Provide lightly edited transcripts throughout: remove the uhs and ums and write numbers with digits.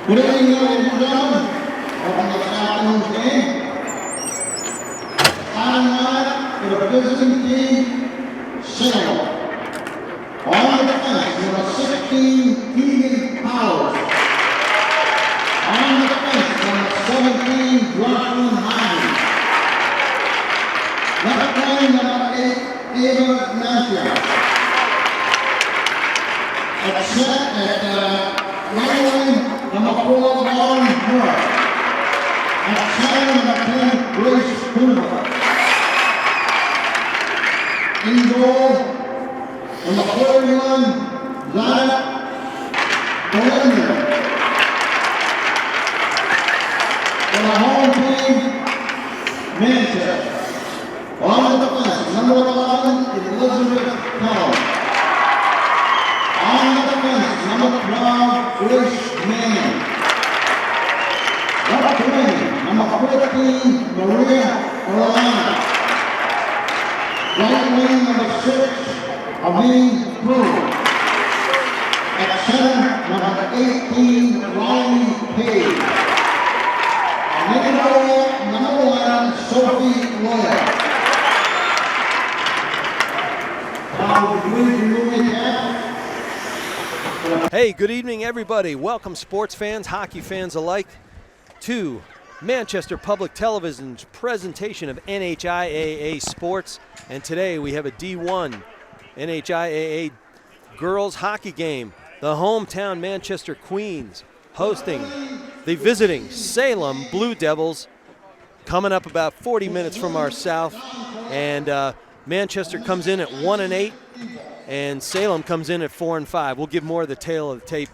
Good evening, ladies and gentlemen. Welcome to this afternoon's game. Starting line for the visiting team, Salem. On the defense, number 16, Keegan Powers. On the defense, number 17, Jocelyn Hyde. Left lane, number 8, Ava Hampshire. At set at right lane, number 4, Lauren Moore. At center, number 10, Grace Hoover. In goal, number 41, Zana Bolender. For the home team, Manchester. On the defense, number 11, Elizabeth Collins. On the defense, number 12, Grace Manning. Left wing, number 14, Maria Orlando. Right wing, number 6, Amin Brewer. At center, number 18, Ronnie Page. And in goal, number 1, Sophie Lloyd. Hey, good evening, everybody. Welcome, sports fans, hockey fans alike, to Manchester Public Television's presentation of NHIAA Sports. And today we have a D1 NHIAA girls hockey game. The hometown Manchester Queens hosting the visiting Salem Blue Devils, coming up about 40 minutes from our south. And Manchester comes in at 1-8, and Salem comes in at 4-5. We'll give more of the tale of the tape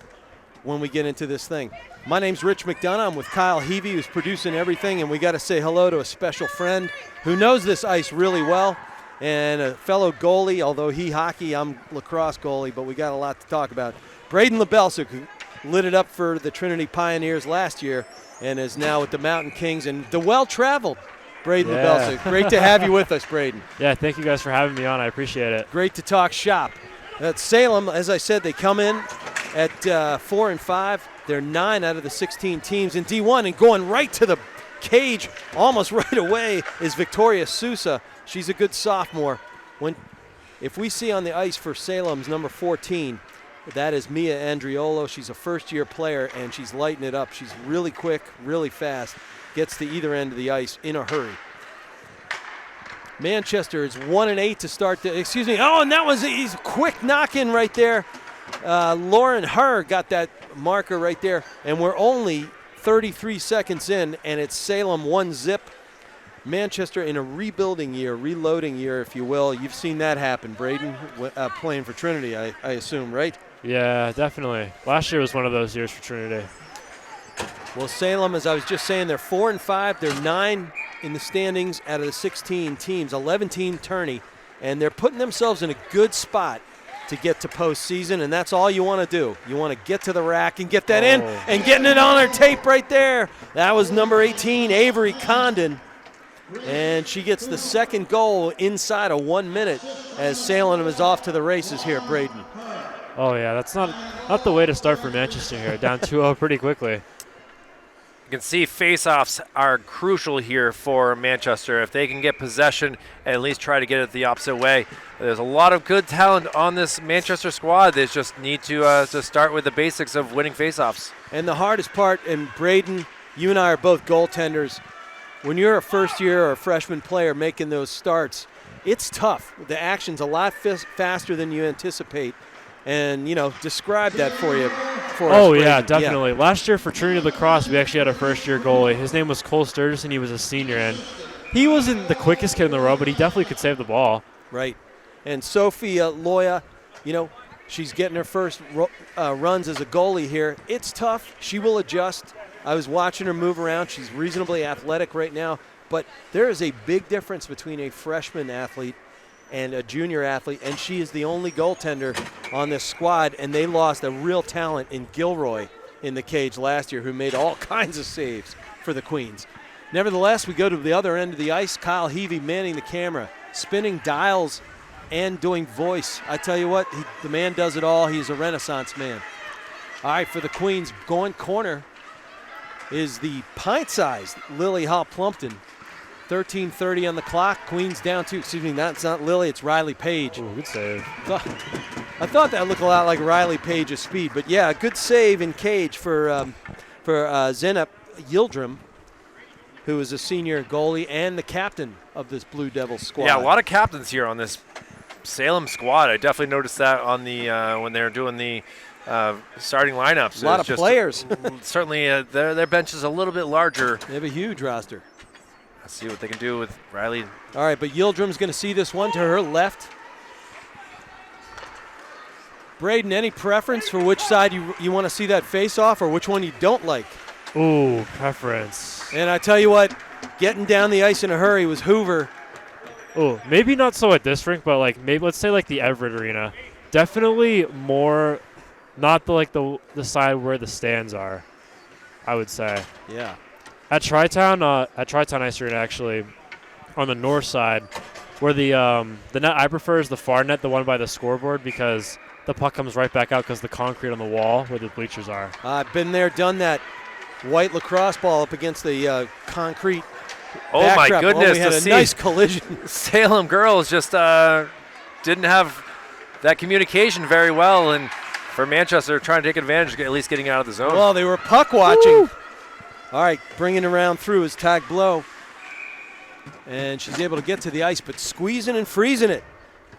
when we get into this thing. My name's Rich McDonough. I'm with Kyle Heavey, who's producing everything, and we got to say hello to a special friend who knows this ice really well, and a fellow goalie. Although he hockey, I'm lacrosse goalie, but we got a lot to talk about. Braden Lebelsuk, who lit it up for the Trinity Pioneers last year and is now with the Mountain Kings, and the well-traveled Braden Lebelsuk. Great to have you with us, Braden. Yeah, thank you guys for having me on. I appreciate it. Great to talk shop. At Salem, as I said, they come in at 4-5. They're 9 out of the 16 teams in D1, and going right to the cage almost right away is Victoria Sousa. She's a good sophomore. If we see on the ice for Salem's number 14, that is Mia Andriolo. She's a first-year player, and she's lighting it up. She's really quick, really fast, gets to either end of the ice in a hurry. Manchester is 1-8 to start the, and that was a quick knock-in right there. Lauren Herr got that marker right there, and we're only 33 seconds in, and it's Salem 1-0. Manchester in a rebuilding year, reloading year, if you will. You've seen that happen, Braden, playing for Trinity, I assume, right? Yeah, definitely. Last year was one of those years for Trinity. Well, Salem, as I was just saying, they're 4-5. They're 9 in the standings out of the 16 teams, 11-team tourney, and they're putting themselves in a good spot to get to postseason, and that's all you want to do. You want to get to the rack and get that in, and getting it on our tape right there. That was number 18, Avery Condon, and she gets the second goal inside of 1 minute as Salem is off to the races here, Braden. Oh, yeah, that's not the way to start for Manchester here. Down 2-0 pretty quickly. You can see face-offs are crucial here for Manchester. If they can get possession and at least try to get it the opposite way. There's a lot of good talent on this Manchester squad. They just need to start with the basics of winning face-offs. And the hardest part, and Braden, you and I are both goaltenders, when you're a first-year or a freshman player making those starts, it's tough. The action's a lot faster than you anticipate. And, describe that for you. Oh, yeah, definitely. Yeah. Last year for Trinity Lacrosse, we actually had a first-year goalie. His name was Cole Sturgis, and he was a senior. And he wasn't the quickest kid in the world, but he definitely could save the ball. Right. And Sophia Loya, she's getting her first runs as a goalie here. It's tough. She will adjust. I was watching her move around. She's reasonably athletic right now. But there is a big difference between a freshman athlete and a junior athlete, and she is the only goaltender on this squad, and they lost a real talent in Gilroy in the cage last year who made all kinds of saves for the Queens. Nevertheless, we go to the other end of the ice. Kyle Heavey manning the camera, spinning dials and doing voice. I tell you what, the man does it all. He's a Renaissance man. All right, for the Queens, going corner is the pint-sized Lily Hall-Plumpton. 13:30 on the clock. Queens down 2. Excuse me, that's not Lily, it's Riley Page. Ooh, good save. I thought that looked a lot like Riley Page's speed, but yeah, good save in cage for Zeynep Yildirim, who is a senior goalie and the captain of this Blue Devils squad. Yeah, a lot of captains here on this Salem squad. I definitely noticed that on the when they were doing the starting lineups. A lot of players. Certainly, their bench is a little bit larger. They have a huge roster. Let's see what they can do with Riley. All right, but Yildirim's going to see this one to her left. Braden, any preference for which side you want to see that face-off or which one you don't like? Ooh, preference. And I tell you what, getting down the ice in a hurry was Hoover. Oh, maybe not so at this rink, but like maybe let's say like the Everett Arena. Definitely more, not the side where the stands are, I would say. Yeah. At Tri-Town Ice Arena, actually, on the north side, where the net I prefer is the far net, the one by the scoreboard, because the puck comes right back out because the concrete on the wall where the bleachers are. I've been there, done that. White lacrosse ball up against the concrete. Oh my goodness! We had a nice collision. Salem girls just didn't have that communication very well, and for Manchester, trying to take advantage of at least getting out of the zone. Well, they were puck watching. Woo! All right, bringing around through is Tag Blow. And she's able to get to the ice, but squeezing and freezing it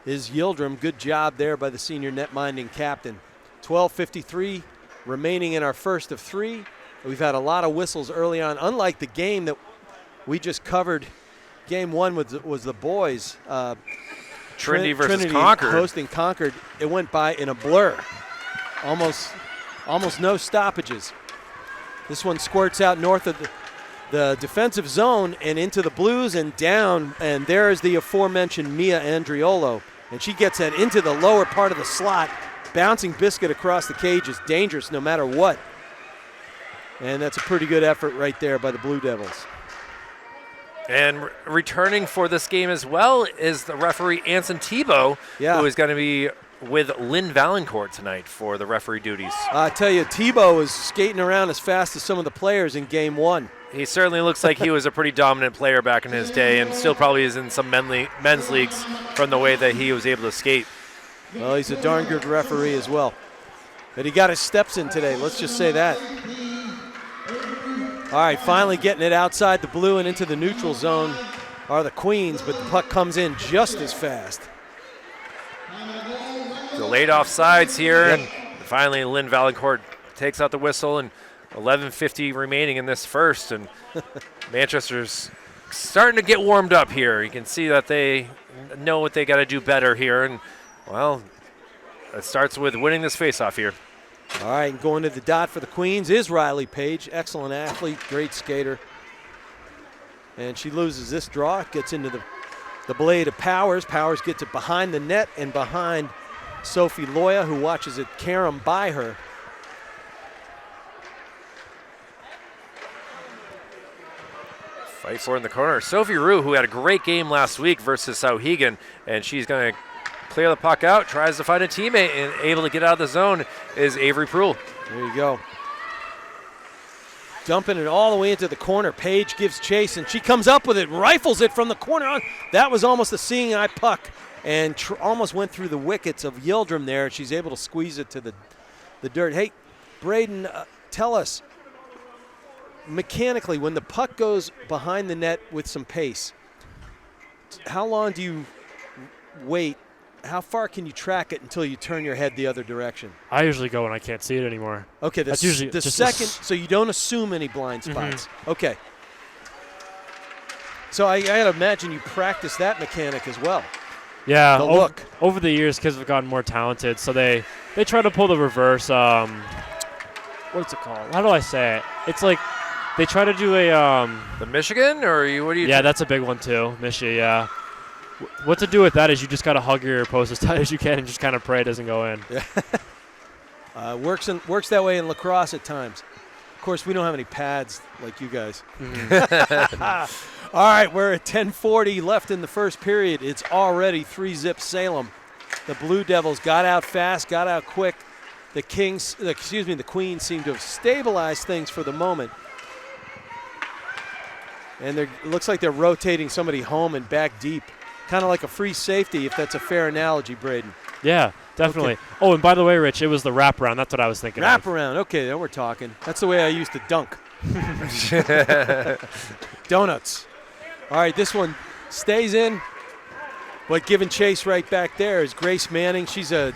is Yildirim. Good job there by the senior net-minding captain. 12:53 remaining in our first of 3. We've had a lot of whistles early on. Unlike the game that we just covered, game 1 was the boys. Trinity versus Trinity Concord. hosting Concord. It went by in a blur. Almost no stoppages. This one squirts out north of the defensive zone and into the Blues and down. And there's the aforementioned Mia Andriolo. And she gets that into the lower part of the slot. Bouncing biscuit across the cage is dangerous no matter what. And that's a pretty good effort right there by the Blue Devils. And returning for this game as well is the referee Anson Tebow, who is going to be with Lynn Valancourt tonight for the referee duties. I tell you, Tebow is skating around as fast as some of the players in game 1. He certainly looks like he was a pretty dominant player back in his day, and still probably is in some men's leagues from the way that he was able to skate. Well, he's a darn good referee as well. But he got his steps in today, let's just say that. All right, finally getting it outside the blue and into the neutral zone are the Queens, but the puck comes in just as fast. Delayed offsides here, and finally Lynn Valancourt takes out the whistle, and 11:50 remaining in this first, and Manchester's starting to get warmed up here. You can see that they know what they got to do better here, and well, it starts with winning this faceoff here. All right, and going to the dot for the Queens is Riley Page. Excellent athlete, great skater. And she loses this draw, gets into the blade of Powers. Powers gets it behind the net and behind Sophie Loya, who watches it carom by her. Fight for it in the corner. Sophie Rue, who had a great game last week versus Sauhegan, and she's going to clear the puck out, tries to find a teammate, and able to get out of the zone is Avery Proulx. There you go. Dumping it all the way into the corner. Page gives chase, and she comes up with it, rifles it from the corner. That was almost a seeing eye puck, and almost went through the wickets of Yildirim there. She's able to squeeze it to the dirt. Hey, Braden, tell us, mechanically, when the puck goes behind the net with some pace, how long do you wait? How far can you track it until you turn your head the other direction? I usually go when I can't see it anymore. Okay, that's usually the just second, so you don't assume any blind spots. Okay. So I gotta imagine you practice that mechanic as well. Yeah, The look. Over the years, kids have gotten more talented, so they try to pull the reverse. What's it called? How do I say it? It's like they try to do a The Michigan, or what do you? Yeah, that's a big one too, Michi. Yeah. What to do with that is you just got to hug your post as tight as you can and just kind of pray it doesn't go in. Yeah. Works that way in lacrosse at times. Of course, we don't have any pads like you guys. All right, we're at 10:40 left in the first period. It's already 3-zip Salem. The Blue Devils got out fast, got out quick. The Queens seem to have stabilized things for the moment. And it looks like they're rotating somebody home and back deep. Kind of like a free safety, if that's a fair analogy, Braden. Yeah, definitely. Okay. Oh, and by the way, Rich, it was the wraparound. That's what I was thinking of. Wraparound. Okay, then we're talking. That's the way I used to dunk. Donuts. All right, this one stays in. But giving chase right back there is Grace Manning. She's a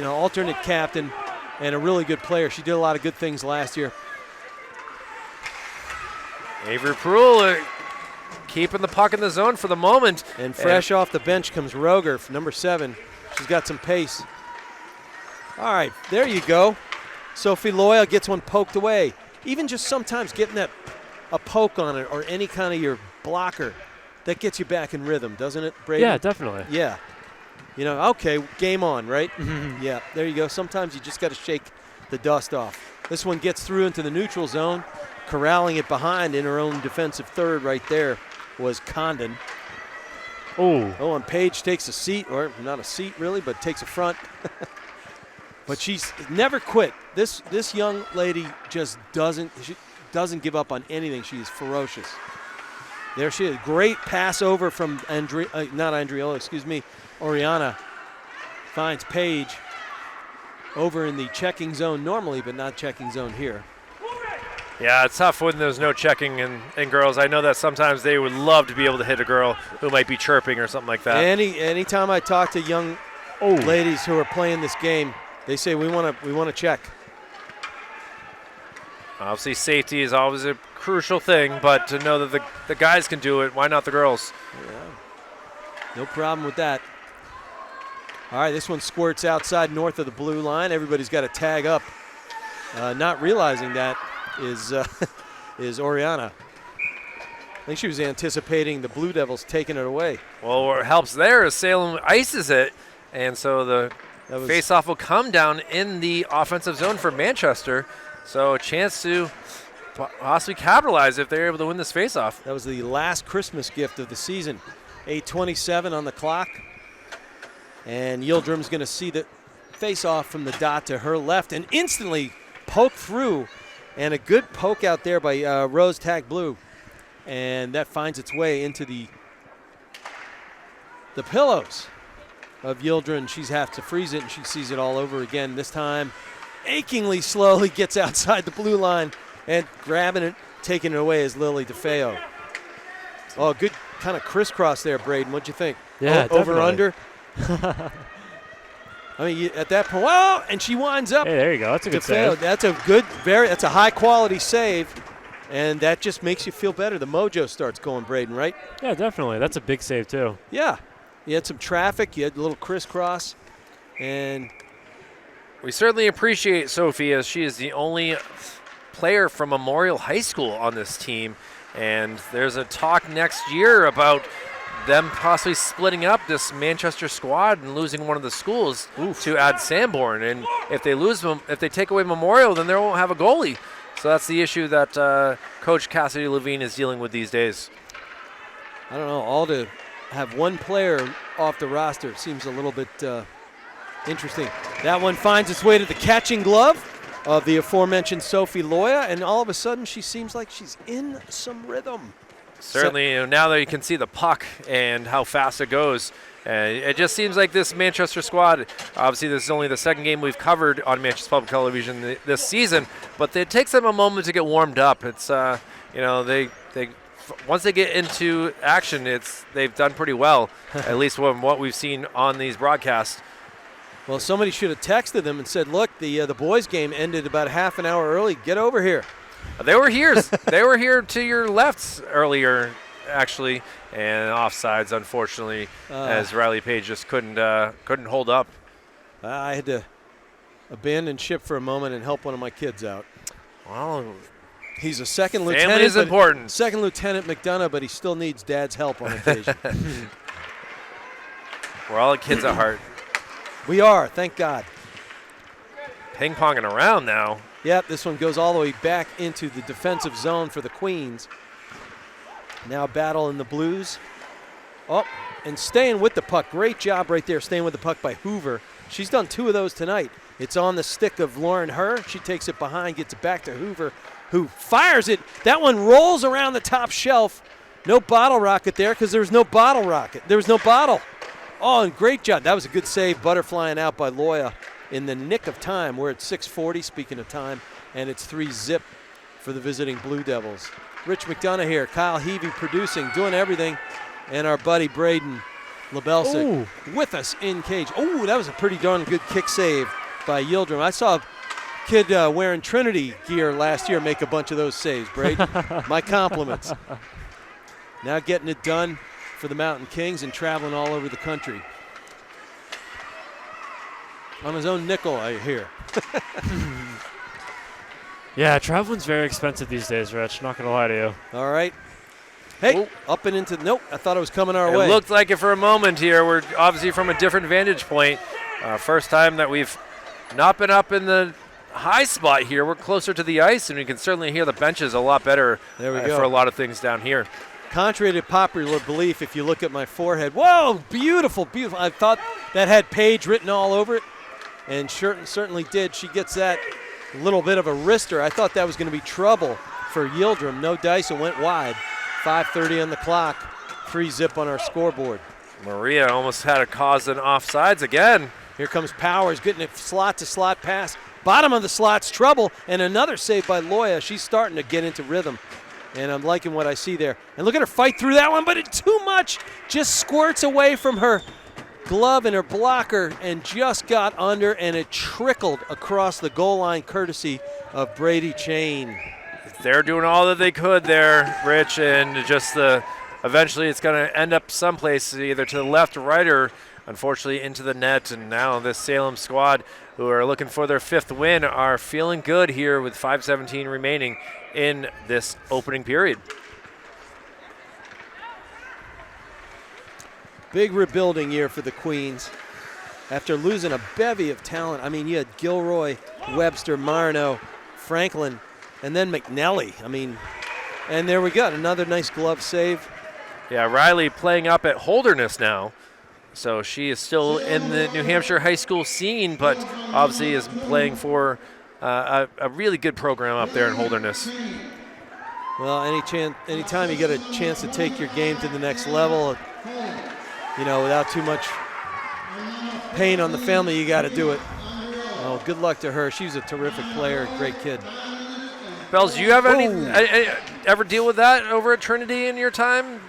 alternate captain and a really good player. She did a lot of good things last year. Avery Pruill keeping the puck in the zone for the moment. And fresh off the bench comes Roger, number 7. She's got some pace. All right, there you go. Sophie Loya gets one poked away. Even just sometimes getting a poke on it or any kind of your blocker, that gets you back in rhythm, doesn't it, Brady? Yeah, definitely. Yeah. Okay, game on, right? Mm-hmm. Yeah, there you go. Sometimes you just got to shake the dust off. This one gets through into the neutral zone, corralling it behind in her own defensive third right there was Condon. Oh, and Paige takes a seat, or not a seat really, but takes a front. But she's never quit. This young lady just doesn't give up on anything. She is ferocious. There she is. Great pass over from Oriana. Finds Paige over in the checking zone normally, but not checking zone here. Yeah, it's tough when there's no checking in girls. I know that sometimes they would love to be able to hit a girl who might be chirping or something like that. Anytime I talk to young ladies who are playing this game, they say we want to check. Obviously, safety is always a crucial thing, but to know that the guys can do it, why not the girls? Yeah, no problem with that. All right, this one squirts outside north of the blue line. Everybody's got to tag up. Not realizing that is Oriana. I think she was anticipating the Blue Devils taking it away. Well, what helps there is Salem ices it, and so the face-off will come down in the offensive zone for Manchester. So a chance to possibly capitalize if they're able to win this face-off. That was the last Christmas gift of the season. 8:27 on the clock. And Yildirim's going to see the face-off from the dot to her left and instantly poke through. And a good poke out there by Rose Tag Blue. And that finds its way into the pillows of Yildirim. She's have to freeze it, and she sees it all over again. This time, achingly slowly gets outside the blue line and grabbing it, taking it away is Lily DeFeo. Oh, good kind of crisscross there, Braden. What'd you think? Yeah, over under. I mean, at that point, and she winds up. Hey, there you go. That's a good save. That's a high quality save, and that just makes you feel better. The mojo starts going, Braden, right? Yeah, definitely. That's a big save too. Yeah, you had some traffic, you had a little crisscross, and we certainly appreciate Sophie as she is the only player from Memorial High School on this team, and there's a talk next year about them possibly splitting up this Manchester squad and losing one of the schools to add Sanborn. And if they take away Memorial, then they won't have a goalie. So that's the issue that Coach Cassidy Levine is dealing with these days. I don't know, all to have one player off the roster seems a little bit interesting. That one finds its way to the catching glove of the aforementioned Sophie Loya, and all of a sudden she seems like she's in some rhythm. Certainly, now that you can see the puck and how fast it goes, it just seems like this Manchester squad, obviously this is only the second game we've covered on Manchester Public Television this season, but it takes them a moment to get warmed up. It's, they once they get into action, they've done pretty well, at least from what we've seen on these broadcasts. Well, somebody should have texted them and said, look, the boys' game ended about half an hour early. Get over here. They were here. They were here to your left earlier, actually, and offsides, unfortunately, as Riley Page just couldn't hold up. I had to abandon ship for a moment and help one of my kids out. Well, he's a second lieutenant. Family is important. Second Lieutenant McDonough, but he still needs Dad's help on occasion. We're all kids at heart. We are, thank God. Ping-ponging around now. Yep, this one goes all the way back into the defensive zone for the Queens. Now battle in the Blues. Oh, and staying with the puck. Great job right there, staying with the puck by Hoover. She's done 2 of those tonight. It's on the stick of Lauren Herr. She takes it behind, gets it back to Hoover. who fires it. That one rolls around the top shelf. No bottle rocket there because there was no bottle rocket. There was no bottle. Oh, and great job. That was a good save, butterflying out by Loya in the nick of time. We're at 6:40, speaking of time, and it's 3-zip for the visiting Blue Devils. Rich McDonough here, Kyle Heavey producing, doing everything, and our buddy Braden Lebelsic with us in cage. Oh, that was a pretty darn good kick save by Yildirim. I saw a kid wearing Trinity gear last year make a bunch of those saves, Braden. My compliments. Now getting it done for the Mountain Kings and traveling all over the country. On his own nickel, I hear. Yeah, traveling's very expensive these days, Rich. Not going to lie to you. All right. Hey, up and into, nope, I thought it was coming our way. It looked like it for a moment here. We're obviously from a different vantage point. First time that we've not been up in the high spot here. We're closer to the ice, and we can certainly hear the benches a lot better there we go. For a lot of things down here. Contrary to popular belief, if you look at my forehead, whoa, beautiful, beautiful. I thought that had Paige written all over it, and certainly did. She gets that little bit of a wrister. I thought that was going to be trouble for Yildirim. No dice, it went wide. 5:30 on the clock, 3-zip on our scoreboard. Maria almost had a cause an offsides again. Here comes Powers getting a slot-to-slot pass. Bottom of the slot's trouble, and another save by Loya. She's starting to get into rhythm. And I'm liking what I see there. And look at her fight through that one, but it's too much. Just squirts away from her glove and her blocker and just got under, and it trickled across the goal line courtesy of Brady Chain. They're doing all that they could there, Rich, and just eventually it's going to end up someplace either to the left or right or unfortunately into the net. And now this Salem squad, who are looking for their 5th win, are feeling good here with 5:17 remaining in this opening period. Big rebuilding year for the Queens. After losing a bevy of talent, I mean, you had Gilroy, Webster, Marno, Franklin, and then McNelly. I mean, and there we got another nice glove save. Yeah, Riley playing up at Holderness now. So she is still in the New Hampshire high school scene, but obviously is playing for a really good program up there in Holderness. Well, anytime you get a chance to take your game to the next level, you know, without too much pain on the family, you got to do it. Well, good luck to her. She's a terrific player, great kid. Bells, do you have ever deal with that over at Trinity in your time?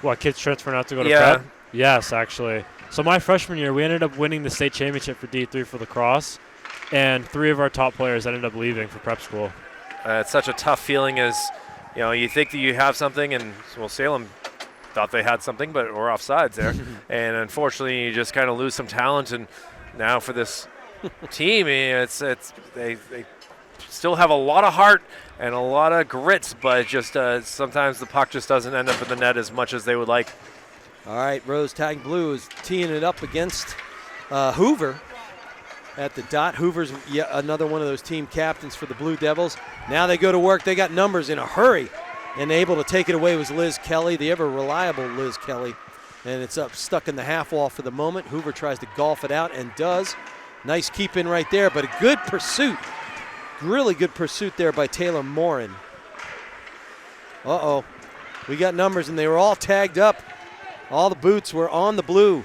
What, kids transferring out to go to prep? Yes, actually. So my freshman year, we ended up winning the state championship for D3 for lacrosse, and 3 of our top players ended up leaving for prep school. It's such a tough feeling as, you know, you think that you have something, and, well, Salem thought they had something, but we're offsides there. And unfortunately, you just kind of lose some talent, and now for this team, they still have a lot of heart and a lot of grit, but just sometimes the puck just doesn't end up in the net as much as they would like. All right, Rose Tag Blue is teeing it up against Hoover at the dot. Hoover's yet another one of those team captains for the Blue Devils. Now they go to work. They got numbers in a hurry, and able to take it away was Liz Kelly, the ever reliable Liz Kelly. And it's up stuck in the half wall for the moment. Hoover tries to golf it out and does. Nice keep in right there, but a good pursuit. Really good pursuit there by Taylor Morin. Uh-oh. We got numbers, and they were all tagged up. All the boots were on the blue.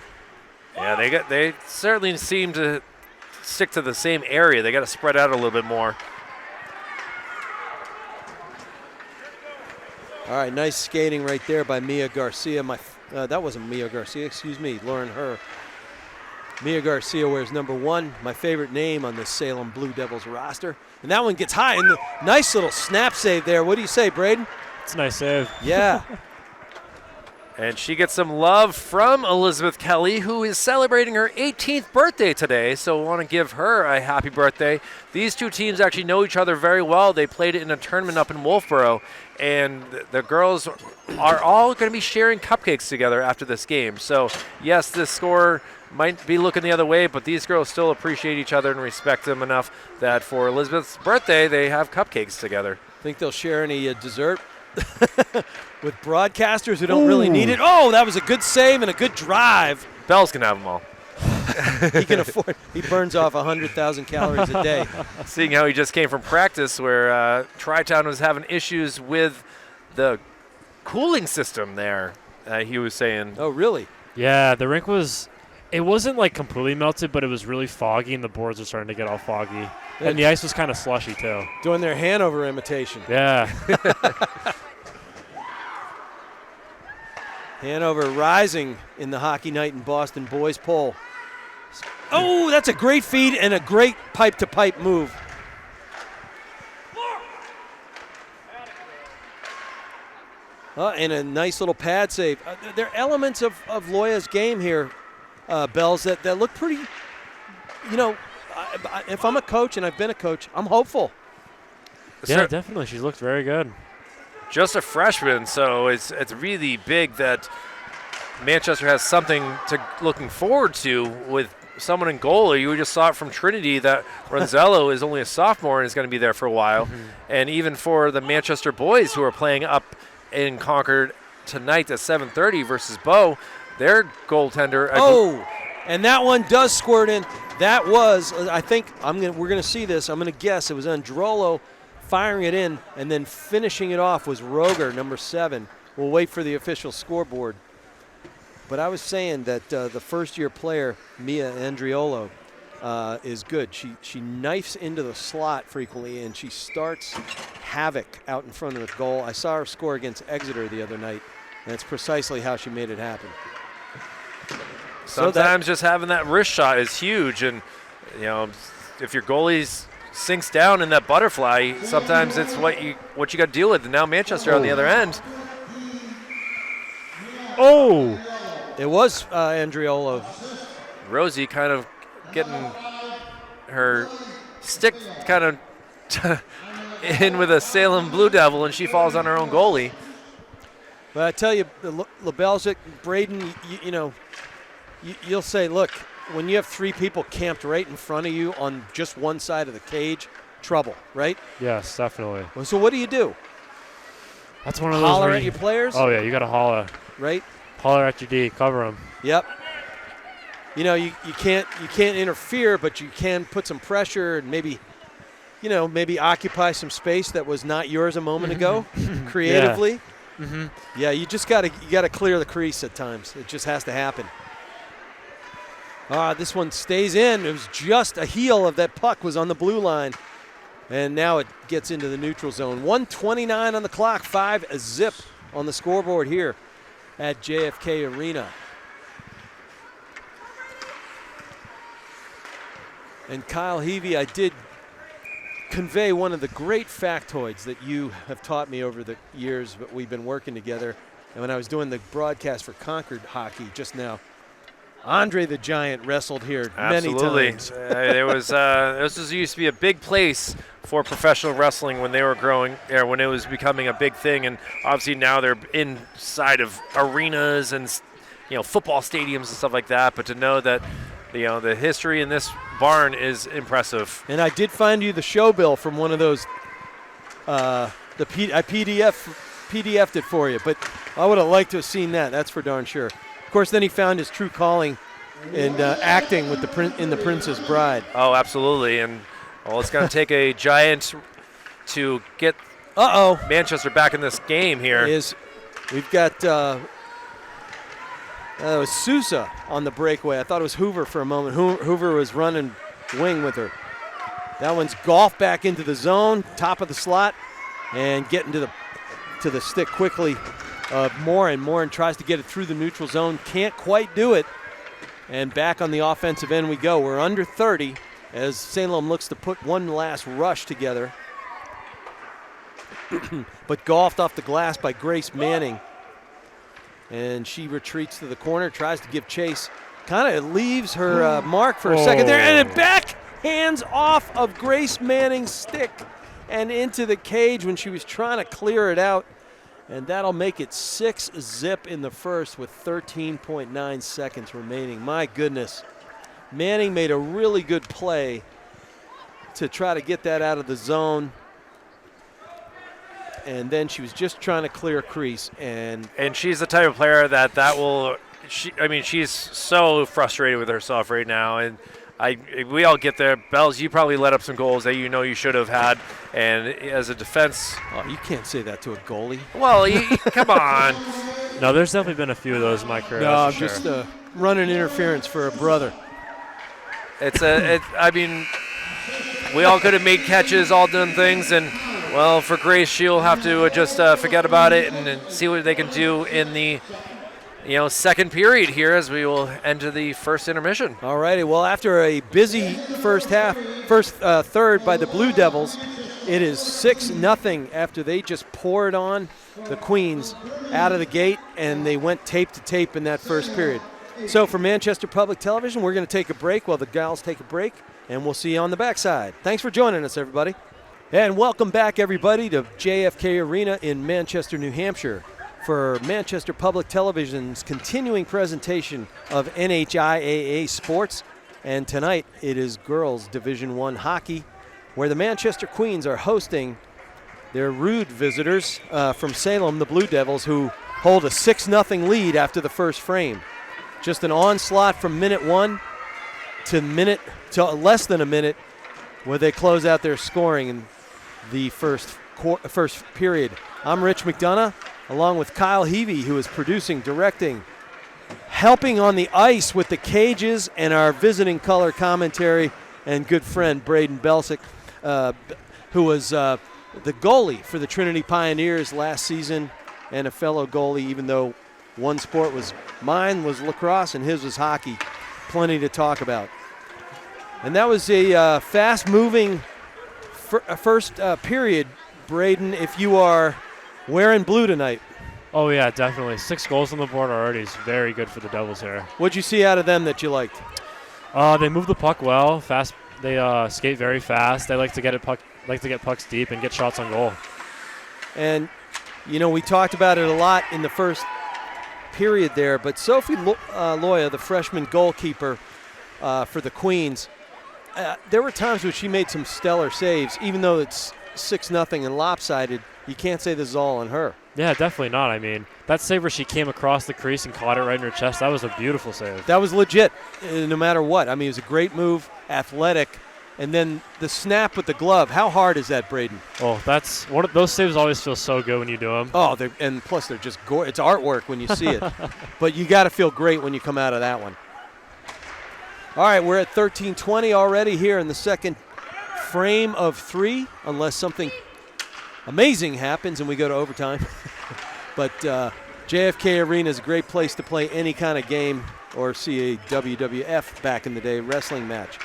Yeah, they certainly seem to stick to the same area. They got to spread out a little bit more. All right, nice skating right there by Mia Garcia. That wasn't Mia Garcia, excuse me, Lauren Herr. Mia Garcia wears number 1, my favorite name on the Salem Blue Devils roster. And that one gets high, and nice little snap save there. What do you say, Braden? It's a nice save. Yeah. And she gets some love from Elizabeth Kelly, who is celebrating her 18th birthday today. So we want to give her a happy birthday. These two teams actually know each other very well. They played in a tournament up in Wolfboro. And the girls are all going to be sharing cupcakes together after this game. So, yes, this score might be looking the other way, but these girls still appreciate each other and respect them enough that for Elizabeth's birthday, they have cupcakes together. Think they'll share any dessert with broadcasters who don't really need it? Oh, that was a good save and a good drive. Bell's can have them all. he can afford. He burns off 100,000 calories a day. Seeing how he just came from practice where Tri-Town was having issues with the cooling system there, he was saying. Oh, really? Yeah, the rink it wasn't like completely melted, but it was really foggy, and the boards were starting to get all foggy. And the ice was kind of slushy, too. Doing their Hanover imitation. Yeah. Hanover rising in the Hockey Night in Boston boys poll. Oh, that's a great feed and a great pipe-to-pipe move. And a nice little pad save. There are elements of Loya's game here, Bells, that look pretty, if I'm a coach, and I've been a coach, I'm hopeful. Yeah, definitely. She looked very good. Just a freshman, so it's really big that Manchester has something to looking forward to with someone in goal. You just saw it from Trinity that Ronzello is only a sophomore and is going to be there for a while. Mm-hmm. And even for the Manchester boys who are playing up in Concord tonight at 7:30 versus Bow, their goaltender. And that one does squirt in. That was, I think, we're going to see this. I'm going to guess it was Androlo firing it in, and then finishing it off was Roger, number 7. We'll wait for the official scoreboard. But I was saying that the first-year player, Mia Andriolo, is good. She knifes into the slot frequently, and she starts havoc out in front of the goal. I saw her score against Exeter the other night, and that's precisely how she made it happen. Sometimes just having that wrist shot is huge, and if your goalie sinks down in that butterfly, sometimes it's what you got to deal with. And now Manchester on the other end. Oh, it was Andriolo. Rosie kind of getting her stick kind of in with a Salem Blue Devil, and she falls on her own goalie. But I tell you, LaBelgic, Braden, you'll say, look, when you have 3 people camped right in front of you on just one side of the cage, trouble, right? Yes, definitely. Well, so what do? That's one of those. Holler at your players? Oh, yeah, you got to holler. Right? Holler at your D, cover them. Yep. You can't interfere, but you can put some pressure and maybe occupy some space that was not yours a moment ago, creatively. Yeah. Mm-hmm. Yeah, you just gotta clear the crease at times. It just has to happen. This one stays in. It was just a heel of that puck was on the blue line. And now it gets into the neutral zone. 1:29 on the clock, 5-zip on the scoreboard here at JFK Arena. And Kyle Heavey, I did convey one of the great factoids that you have taught me over the years that we've been working together. And when I was doing the broadcast for Concord Hockey just now, Andre the Giant wrestled here many times. There was this used to be a big place for professional wrestling when they were growing, when it was becoming a big thing, and obviously now they're inside of arenas and football stadiums and stuff like that. But to know that the history in this barn is impressive. And I did find you the show bill from one of those. I PDF'd it for you, but I would have liked to have seen that. That's for darn sure. Of course, then he found his true calling and acting with in The Princess Bride. Oh, absolutely. And it's going to take a giant to get Manchester back in this game here. We've got it was Sousa on the breakaway. I thought it was Hoover for a moment. Hoover was running wing with her. That one's golfed back into the zone, top of the slot, and getting to the stick quickly. Morin tries to get it through the neutral zone. Can't quite do it. And back on the offensive end we go. We're under 30 as Salem looks to put one last rush together. But golfed off the glass by Grace Manning. And she retreats to the corner, tries to give chase. Kind of leaves her mark for a second there. And it backhands off of Grace Manning's stick and into the cage when she was trying to clear it out. And that'll make it 6-zip in the first with 13.9 seconds remaining. My goodness. Manning made a really good play to try to get that out of the zone. And then she was just trying to clear a crease. And she's the type of player that will she's so frustrated with herself right now, and we all get there. Bells, you probably let up some goals that you should have had, and as a defense, Oh, you can't say that to a goalie. well, come on. No, there's definitely been a few of those in my career. No, I'm that's for just sure. running interference for a brother. We all could have made catches, all done things, and well, for Grace, she'll have to just forget about it and see what they can do in the second period here as we will enter the first intermission. All righty. Well, after a busy first third by the Blue Devils, it is 6-0 after they just poured on the Queens out of the gate, and they went tape to tape in that first period. So for Manchester Public Television, we're going to take a break while the gals take a break, and we'll see you on the backside. Thanks for joining us, everybody. And welcome back, everybody, to JFK Arena in Manchester, New Hampshire for Manchester Public Television's continuing presentation of NHIAA sports. And tonight it is girls Division I hockey, where the Manchester Queens are hosting their rude visitors from Salem, the Blue Devils, who hold a 6-0 lead after the first frame. Just an onslaught from minute 1 to less than a minute, where they close out their scoring in the first period. I'm Rich McDonough, along with Kyle Heavey, who is producing, directing, helping on the ice with the cages, and our visiting color commentary and good friend Braden Belsick, who was the goalie for the Trinity Pioneers last season, and a fellow goalie, even though one sport was mine was lacrosse and his was hockey. Plenty to talk about. And that was a fast-moving first period, Braden, if you are wearing blue tonight. Oh, yeah, definitely. 6 goals on the board already is very good for the Devils here. What'd you see out of them that you liked? They move the puck well, fast. They skate very fast. They like to get pucks deep and get shots on goal. And, we talked about it a lot in the first period there, but Sophie Loya, the freshman goalkeeper for the Queens, there were times when she made some stellar saves. Even though it's 6-0 and lopsided, you can't say this is all on her. Yeah, definitely not. I mean, that save where she came across the crease and caught it right in her chest, that was a beautiful save. That was legit, no matter what. I mean, it was a great move, athletic, and then the snap with the glove. How hard is that, Braden? Oh, that's one of those saves always feel so good when you do them. Oh, and plus they're just it's artwork when you see it. But you got to feel great when you come out of that one. All right, we're at 13:20 already here in the second frame of 3, unless something amazing happens and we go to overtime. But JFK Arena is a great place to play any kind of game or see a WWF back in the day wrestling match.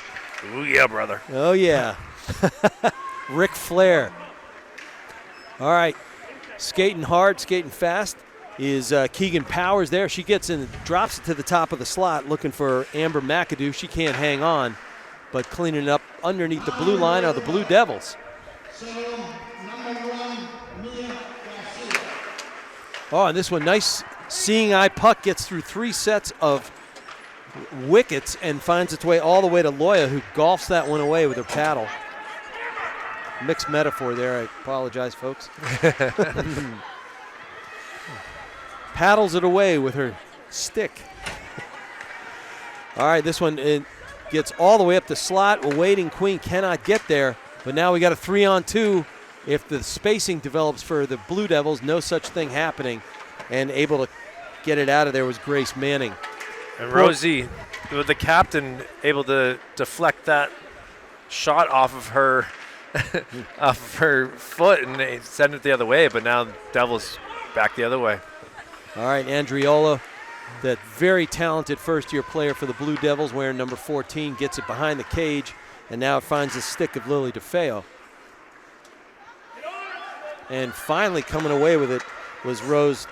Ooh, yeah, brother. Oh, yeah. Ric Flair. All right, skating hard, skating fast is Keegan Powers there. She gets in, drops it to the top of the slot looking for Amber McAdoo. She can't hang on, but cleaning it up underneath the blue line are the Blue Devils. Oh, and this one, nice seeing eye puck, gets through 3 sets of wickets and finds its way all the way to Loya, who golfs that one away with her paddle. Mixed metaphor there. I apologize, folks. Paddles it away with her stick. All right, this one it gets all the way up the slot. A waiting Queen cannot get there, but now we got a 3-on-2. If the spacing develops for the Blue Devils, no such thing happening, and able to get it out of there was Grace Manning. And Rosie, with the captain, able to deflect that shot off of her foot and send it the other way, but now Devils back the other way. All right, Andriola, that very talented first-year player for the Blue Devils, wearing number 14, gets it behind the cage, and now it finds the stick of Lily DeFeo. And finally coming away with it was Rose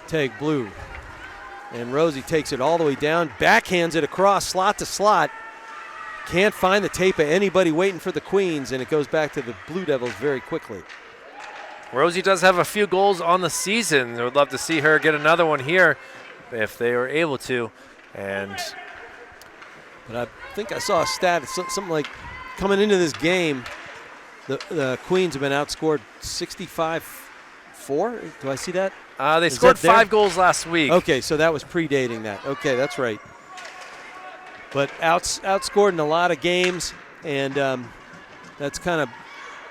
Teg Blue. And Rosie takes it all the way down, backhands it across slot to slot. Can't find the tape of anybody waiting for the Queens, and it goes back to the Blue Devils very quickly. Rosie does have a few goals on the season. I would love to see her get another one here if they were able to. But I think I saw a stat, something like coming into this game, the Queens have been outscored 65 4? Do I see that? They Is scored that there? 5 goals last week. Okay, so that was predating that. Okay, that's right. But outscored in a lot of games, and that's kind of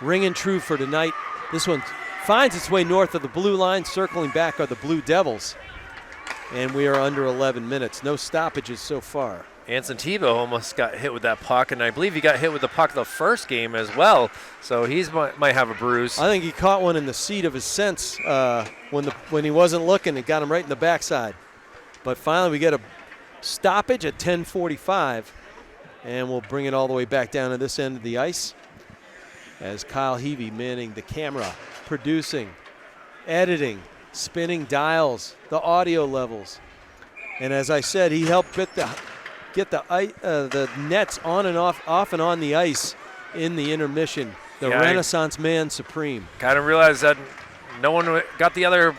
ringing true for tonight. This one finds its way north of the blue line. Circling back are the Blue Devils, and we are under 11 minutes. No stoppages so far. Anson Tebow almost got hit with that puck, and I believe he got hit with the puck the first game as well, so he might have a bruise. I think he caught one in the seat of his sense when he wasn't looking. It got him right in the backside. But finally we get a stoppage at 10:45, and we'll bring it all the way back down to this end of the ice as Kyle Heavey manning the camera, producing, editing, spinning dials, the audio levels. And as I said, he helped get the nets on and off and on the ice in the intermission. The Renaissance man supreme. Kind of realized that no one got the other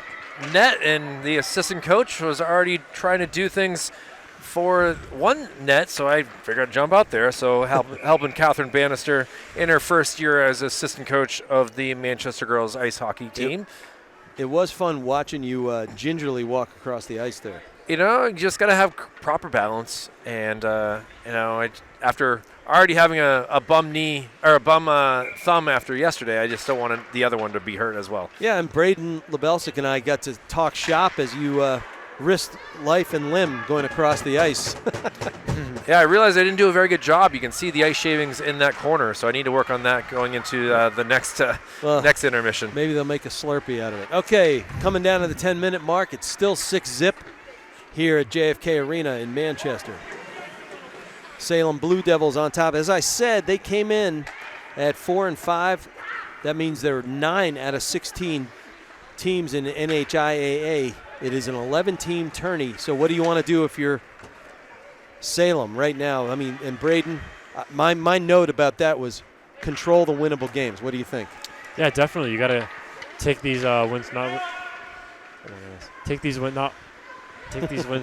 net, and the assistant coach was already trying to do things for one net, so I figured I'd jump out there. So helping Catherine Bannister in her first year as assistant coach of the Manchester girls ice hockey team. It was fun watching you gingerly walk across the ice there. You know, you just got to have proper balance. And, after already having a bum knee or a bum thumb after yesterday, I just don't want the other one to be hurt as well. Yeah, and Braden Lebelsic and I got to talk shop as you risked life and limb going across the ice. Yeah, I realized I didn't do a very good job. You can see the ice shavings in that corner, so I need to work on that going into the next intermission. Maybe they'll make a Slurpee out of it. Okay, coming down to the 10-minute mark. It's still 6-zip here at JFK Arena in Manchester. Salem Blue Devils on top. As I said, they came in at 4-5. That means they're 9 out of 16 teams in NHIAA. It is an 11-team tourney. So what do you want to do if you're Salem right now? I mean, and Braden, my note about that was control the winnable games. What do you think? Yeah, definitely. You got to take these wins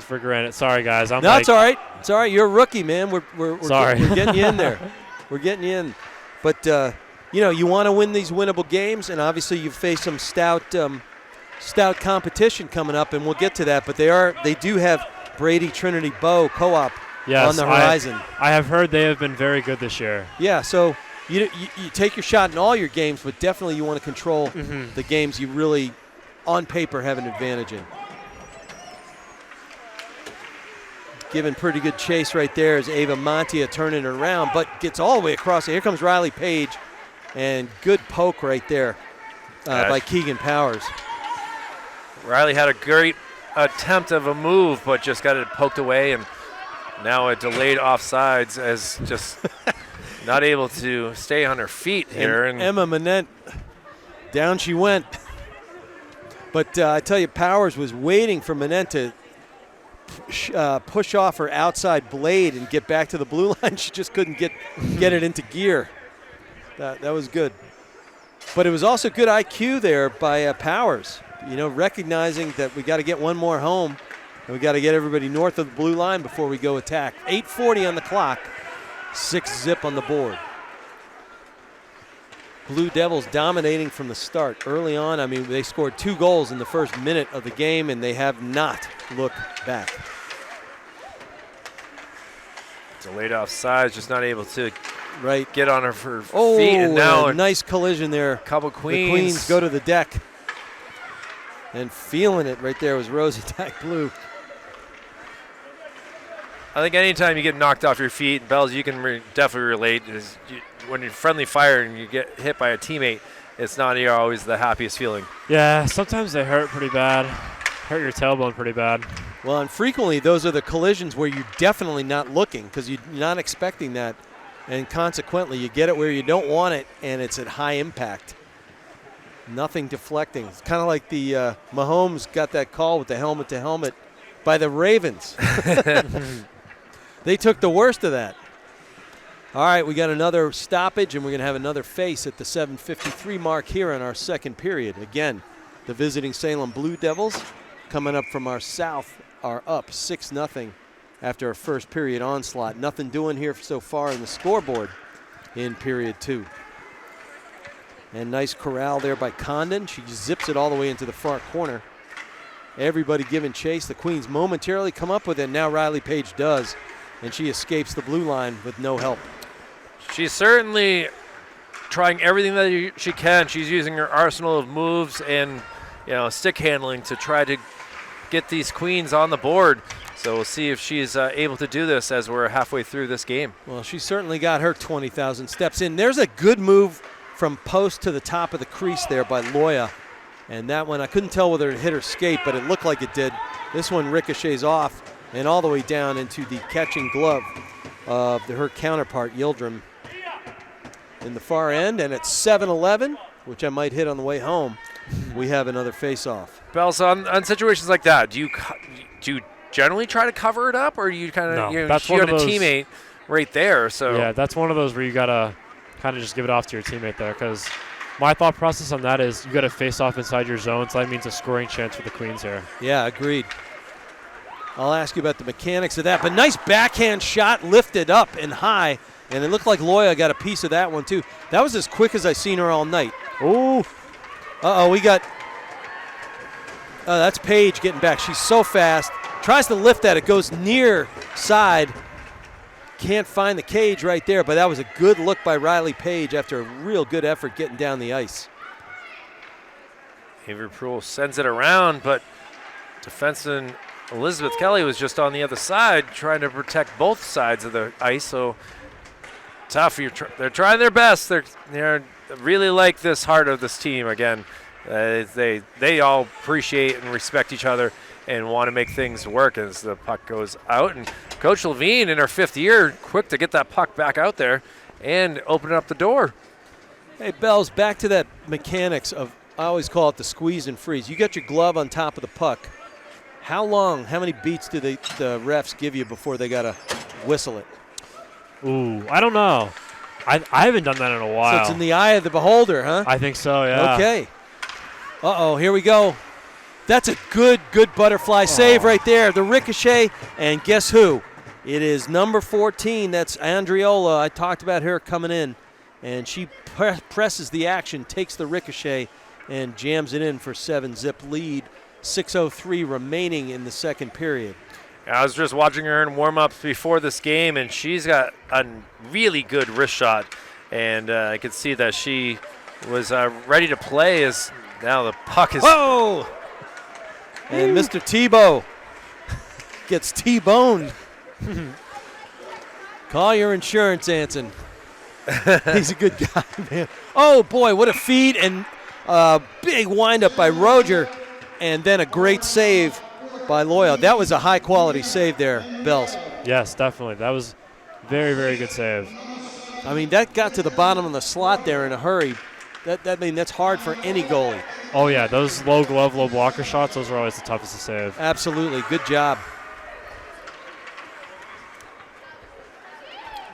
for granted. Sorry, guys. It's all right. It's all right. You're a rookie, man. We're sorry. We're getting you in there. We're getting you in. But you want to win these winnable games, and obviously you've faced some stout competition coming up, and we'll get to that. But they do have Brady Trinity Bow Co-op on the horizon. I have heard they have been very good this year. Yeah, so you take your shot in all your games, but definitely you want to control the games you really, on paper, have an advantage in. Giving pretty good chase right there is Ava Montia turning it around, but gets all the way across. Here comes Riley Page, and good poke right there by Keegan Powers. Riley had a great attempt of a move, but just got it poked away, and now a delayed offsides as just not able to stay on her feet here. And Emma Manette, down she went. But I tell you, Powers was waiting for Manette to push off her outside blade and get back to the blue line. She just couldn't get it into gear. That was good. But it was also good IQ there by Powers. Recognizing that we got to get one more home, and we got to get everybody north of the blue line before we go attack. 8:40 on the clock, 6-zip on the board. Blue Devils dominating from the start. Early on, I mean, they scored 2 goals in the first minute of the game, and they have not looked back. Delayed offsides, just not able to get on her feet. And now a nice collision there. Couple Queens. The Queens go to the deck. And feeling it right there was Rosie Dyke Blue. I think anytime you get knocked off your feet, Bells, you can definitely relate. When you're friendly fire and you get hit by a teammate, it's not always the happiest feeling. Yeah, sometimes they hurt pretty bad. Hurt your tailbone pretty bad. Well, and frequently those are the collisions where you're definitely not looking because you're not expecting that. And consequently, you get it where you don't want it, and it's at high impact. Nothing deflecting. It's kind of like the Mahomes got that call with the helmet-to-helmet by the Ravens. They took the worst of that. All right, we got another stoppage, and we're going to have another face at the 7:53 mark here in our second period. Again, the visiting Salem Blue Devils coming up from our south are up 6-0 after a first period onslaught. Nothing doing here so far in the scoreboard in period 2. And nice corral there by Condon. She zips it all the way into the far corner. Everybody giving chase. The Queens momentarily come up with it. Now Riley Page does, and she escapes the blue line with no help. She's certainly trying everything that she can. She's using her arsenal of moves and stick handling to try to get these Queens on the board. So we'll see if she's able to do this as we're halfway through this game. Well, she certainly got her 20,000 steps in. There's a good move from post to the top of the crease there by Loya. And that one, I couldn't tell whether it hit her skate, but it looked like it did. This one ricochets off and all the way down into the catching glove of her counterpart, Yildirim, in the far end. And it's 7-11, which I might hit on the way home. We have another face-off. Bells, on situations like that, do you generally try to cover it up, or do you kind of that's she one got a of those, teammate right there? So yeah, that's one of those where you gotta kind of just give it off to your teammate there, because my thought process on that is you got to face off inside your zone, so that means a scoring chance for the Queens here. Yeah, agreed. I'll ask you about the mechanics of that, but nice backhand shot, lifted up and high, and it looked like Loya got a piece of that one too. That was as quick as I seen her all night. Ooh. We got, that's Paige getting back. She's so fast. Tries to lift that. It goes near side. Can't find the cage right there, but that was a good look by Riley Page after a real good effort getting down the ice. Avery Proulx sends it around, but defenseman Elizabeth Kelly was just on the other side trying to protect both sides of the ice, so tough. They're trying their best. They're really like this heart of this team again. They all appreciate and respect each other and want to make things work as the puck goes out. And Coach Levine, in her 5th year, quick to get that puck back out there and open up the door. Hey, Bells, back to that mechanics of, I always call it the squeeze and freeze. You got your glove on top of the puck. How many beats do the refs give you before they got to whistle it? Ooh, I don't know. I haven't done that in a while. So it's in the eye of the beholder, huh? I think so, yeah. Okay. Here we go. That's a good butterfly save right there. The ricochet, and guess who? It is number 14. That's Andriola. I talked about her coming in, and she presses the action, takes the ricochet, and jams it in for 7-zip lead. 6:03 remaining in the second period. I was just watching her in warm-ups before this game, and she's got a really good wrist shot, and I could see that she was ready to play as now the puck is... Whoa! And Mr. Tebow gets T-boned. Call your insurance, Anson. He's a good guy, man. Oh, boy, what a feed and big windup by Roger, and then a great save by Loya. That was a high-quality save there, Bells. Yes, definitely. That was very, very good save. I mean, that got to the bottom of the slot there in a hurry. That's hard for any goalie. Oh, yeah, those low glove, low blocker shots, those are always the toughest to save. Absolutely. Good job.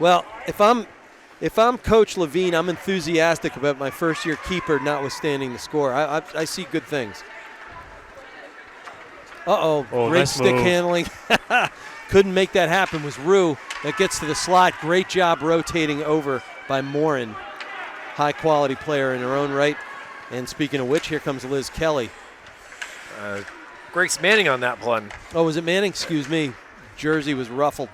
Well, if I'm Coach Levine, I'm enthusiastic about my first-year keeper notwithstanding the score. I see good things. Oh, great nice stick move. handling. Couldn't make that happen was Rue. That gets to the slot. Great job rotating over by Morin. High-quality player in her own right. And speaking of which, here comes Liz Kelly. Grace Manning on that one. Oh, was it Manning? Excuse me. Jersey was ruffled.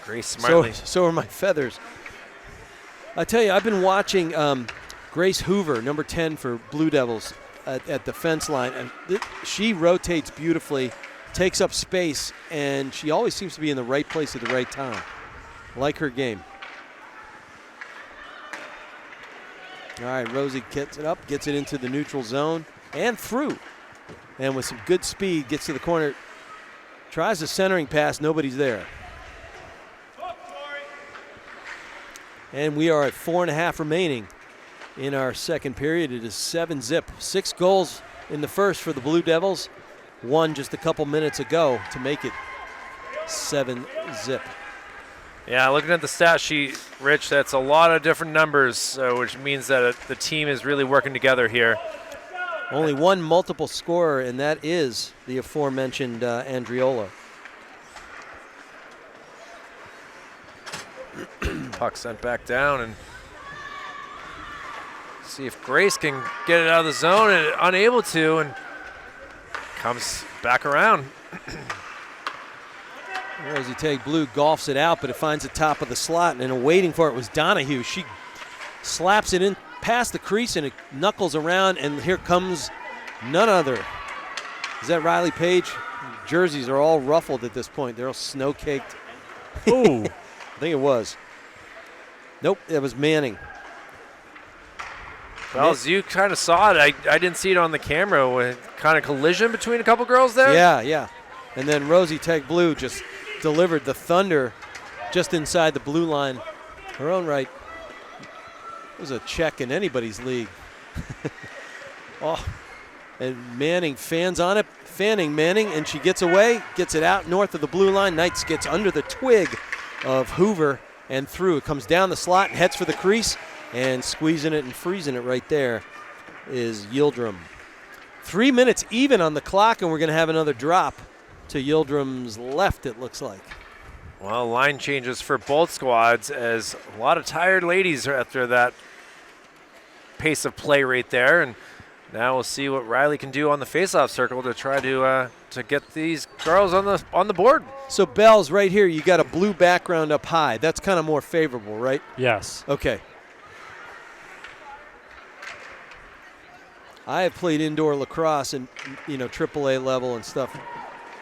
Grace smartly. So are my feathers. I tell you, I've been watching Grace Hoover, number 10 for Blue Devils, at the fence line. And she rotates beautifully, takes up space, and she always seems to be in the right place at the right time. Like her game. All right, Rosie gets it up, gets it into the neutral zone, and through. And with some good speed, gets to the corner, tries a centering pass, nobody's there. And we are at 4.5 remaining in our second period. It is 7-zip. 6 goals in the first for the Blue Devils. 1 just a couple minutes ago to make it 7-zip. Yeah, looking at the stat sheet, Rich, that's a lot of different numbers, which means that the team is really working together here. Only one multiple scorer, and that is the aforementioned Andriola. Puck sent back down, and See if Grace can get it out of the zone, and unable to, and comes back around. Rosie Tag Blue golfs it out, but it finds the top of the slot, and waiting for it was Donahue. She slaps it in past the crease, and it knuckles around, and here comes none other. Is that Riley Page? Jerseys are all ruffled at this point. They're all snow-caked. Ooh. I think it was. Nope, it was Manning. Well, as you kind of saw it, I didn't see it on the camera. With kind of collision between a couple girls there. Yeah. And then Rosie Tag Blue just delivered the thunder just inside the blue line. Her own right. It was a check in anybody's league. Oh, and Manning fans on it. Fanning Manning, and she gets away, gets it out north of the blue line. Knights gets under the twig of Hoover and through. It comes down the slot and heads for the crease, and squeezing it and freezing it right there is Yildirim. 3 minutes even on the clock, and we're going to have another drop to Yildirim's left, it looks like. Well, line changes for both squads, as a lot of tired ladies are after that pace of play right there. And now we'll see what Riley can do on the faceoff circle to try to get these girls on the board. So Bells, right here, you got a blue background up high. That's kind of more favorable, right? Yes. Okay. I have played indoor lacrosse and AAA level and stuff,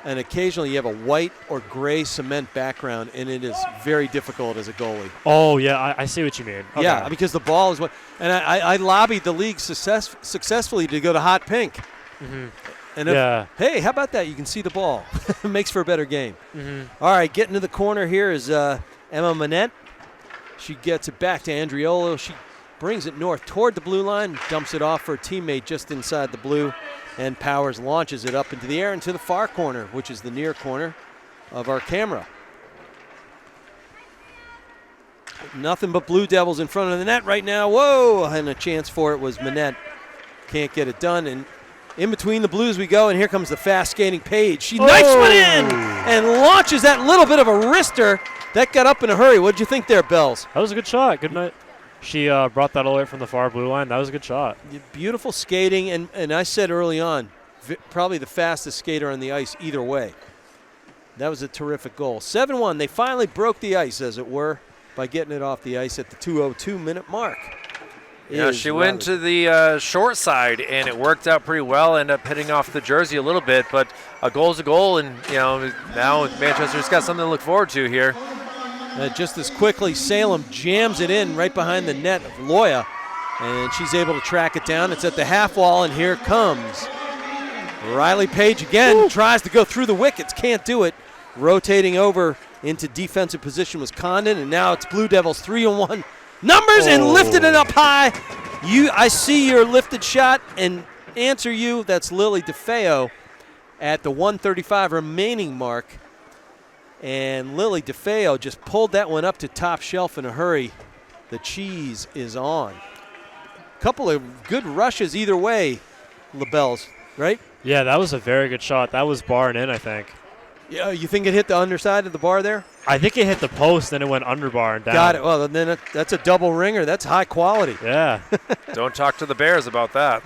and occasionally you have a white or gray cement background, and it is very difficult as a goalie. Oh yeah, I see what you mean. Okay. Yeah, because the ball is what, and I lobbied the league successfully to go to hot pink. Mm-hmm. And yeah. Hey, how about that? You can see the ball. It makes for a better game. Mm-hmm. All right, getting to the corner here is Emma Manette. She gets it back to Andriolo. She brings it north toward the blue line, dumps it off for a teammate just inside the blue, and Powers launches it up into the air into the far corner, which is the near corner of our camera. Nothing but Blue Devils in front of the net right now. Whoa, and a chance for it was Manette. Can't get it done, and in between the Blues we go, and here comes the fast skating Page. She knifes one in and launches that little bit of a wrister. That got up in a hurry. What'd you think there, Bells? That was a good shot. Good night. She brought that all the way from the far blue line. That was a good shot. Beautiful skating, and I said early on, probably the fastest skater on the ice either way. That was a terrific goal. 7-1. They finally broke the ice, as it were, by getting it off the ice at the 2:02-minute mark. Yeah, she went to the short side, and it worked out pretty well. Ended up hitting off the jersey a little bit, but a goal's a goal, and now Manchester's got something to look forward to here. Just as quickly, Salem jams it in right behind the net of Loya, and she's able to track it down. It's at the half wall, and here comes Riley Page again. Tries to go through the wickets, can't do it. Rotating over into defensive position was Condon, and now it's Blue Devils 3-1 numbers and lifted it up high. I see your lifted shot and answer you. That's Lily DeFeo at the 1:35 remaining mark. And Lily DeFeo just pulled that one up to top shelf in a hurry. The cheese is on. Couple of good rushes either way, LaBelle's, right? Yeah, that was a very good shot. That was barring in, I think. Yeah, you think it hit the underside of the bar there? I think it hit the post, then it went under bar and down. Got it. Well, then that's a double ringer. That's high quality. Yeah. Don't talk to the Bears about that.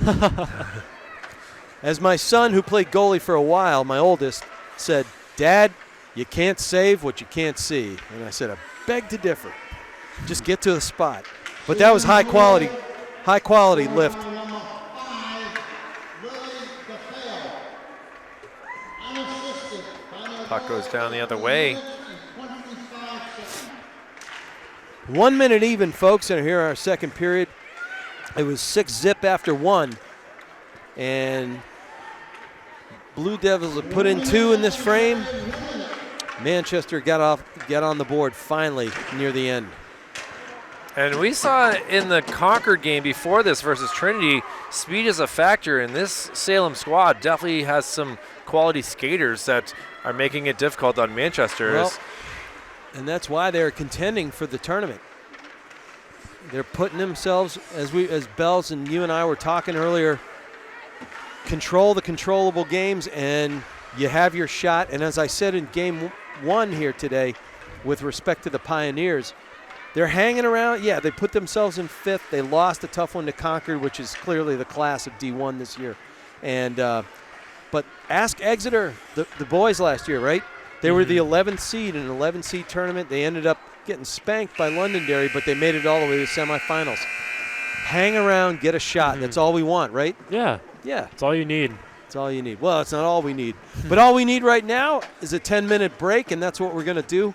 As my son, who played goalie for a while, my oldest, said, "Dad, you can't save what you can't see." And I said, I beg to differ. Just get to the spot. But that was high quality lift. Puck goes down the other way. 1 minute even, folks, and here our second period. It was 6-0 after one. And Blue Devils have put in 2 in this frame. Manchester got on the board finally near the end. And we saw in the Concord game before this versus Trinity, speed is a factor, and this Salem squad definitely has some quality skaters that are making it difficult on Manchester. Well, and that's why they're contending for the tournament. They're putting themselves, as Bells and you and I were talking earlier, control the controllable games, and you have your shot. And as I said in game 1 here today, with respect to the Pioneers, they're hanging around. Yeah, they put themselves in 5th. They lost a tough one to Concord, which is clearly the class of D1 this year. And but ask Exeter, the boys last year, right? They were the 11th seed in an 11 seed tournament. They ended up getting spanked by Londonderry, but they made it all the way to the semifinals. Hang around, get a shot. That's all we want, right? Yeah. Yeah. That's all you need. That's all you need. Well, it's not all we need. But all we need right now is a 10-minute break, and that's what we're going to do.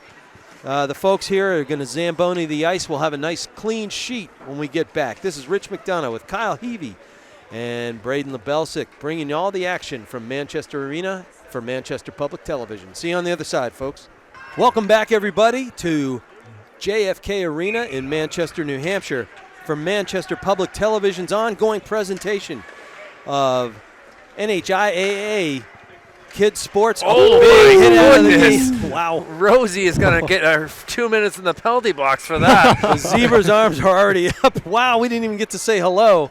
The folks here are going to Zamboni the ice. We'll have a nice clean sheet when we get back. This is Rich McDonough with Kyle Heavey and Braden Lebelsic bringing you all the action from Manchester Arena for Manchester Public Television. See you on the other side, folks. Welcome back, everybody, to JFK Arena in Manchester, New Hampshire for Manchester Public Television's ongoing presentation of NHIAA Kids Sports. Oh, big my hit out of the goodness. gate. Wow. Rosie is going to get 2 minutes in the penalty box for that. The Zebra's arms are already up. Wow, we didn't even get to say hello.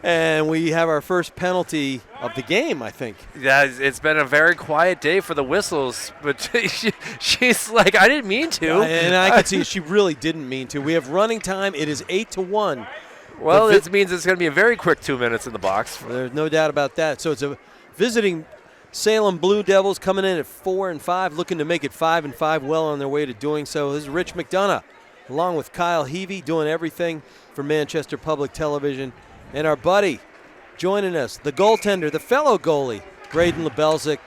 And we have our first penalty of the game, I think. Yeah, it's been a very quiet day for the Whistles, but she's like, I didn't mean to. And I can see she really didn't mean to. We have running time. It is 8-1. Well, this means it's going to be a very quick 2 minutes in the box. There's no doubt about that. So it's a visiting Salem Blue Devils coming in at 4-5, looking to make it 5-5, well on their way to doing so. This is Rich McDonough, along with Kyle Heavey, doing everything for Manchester Public Television. And our buddy joining us, the goaltender, the fellow goalie, Braden Lebelsic,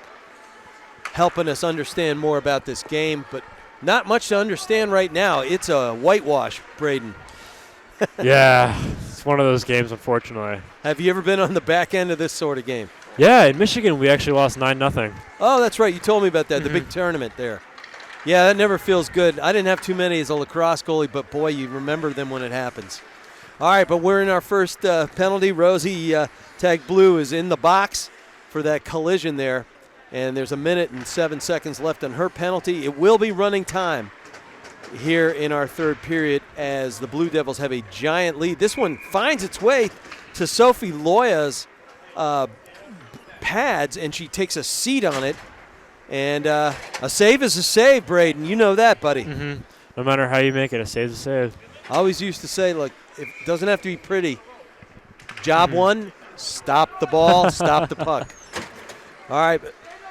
helping us understand more about this game. But not much to understand right now. It's a whitewash, Braden. Yeah, it's one of those games, unfortunately. Have you ever been on the back end of this sort of game? Yeah, in Michigan, we actually lost 9-0. Oh, that's right. You told me about that, the big tournament there. Yeah, that never feels good. I didn't have too many as a lacrosse goalie, but, boy, you remember them when it happens. All right, but we're in our first penalty. Rosie Tag Blue is in the box for that collision there, and there's 1 minute and 7 seconds left on her penalty. It will be running time here in our third period as the Blue Devils have a giant lead. This one finds its way to Sophie Loya's pads, and she takes a seat on it. And a save is a save, Braden. You know that, buddy. No matter how you make it, a save's a save. I always used to say, look, it doesn't have to be pretty. Job one, stop the ball, stop the puck. All right,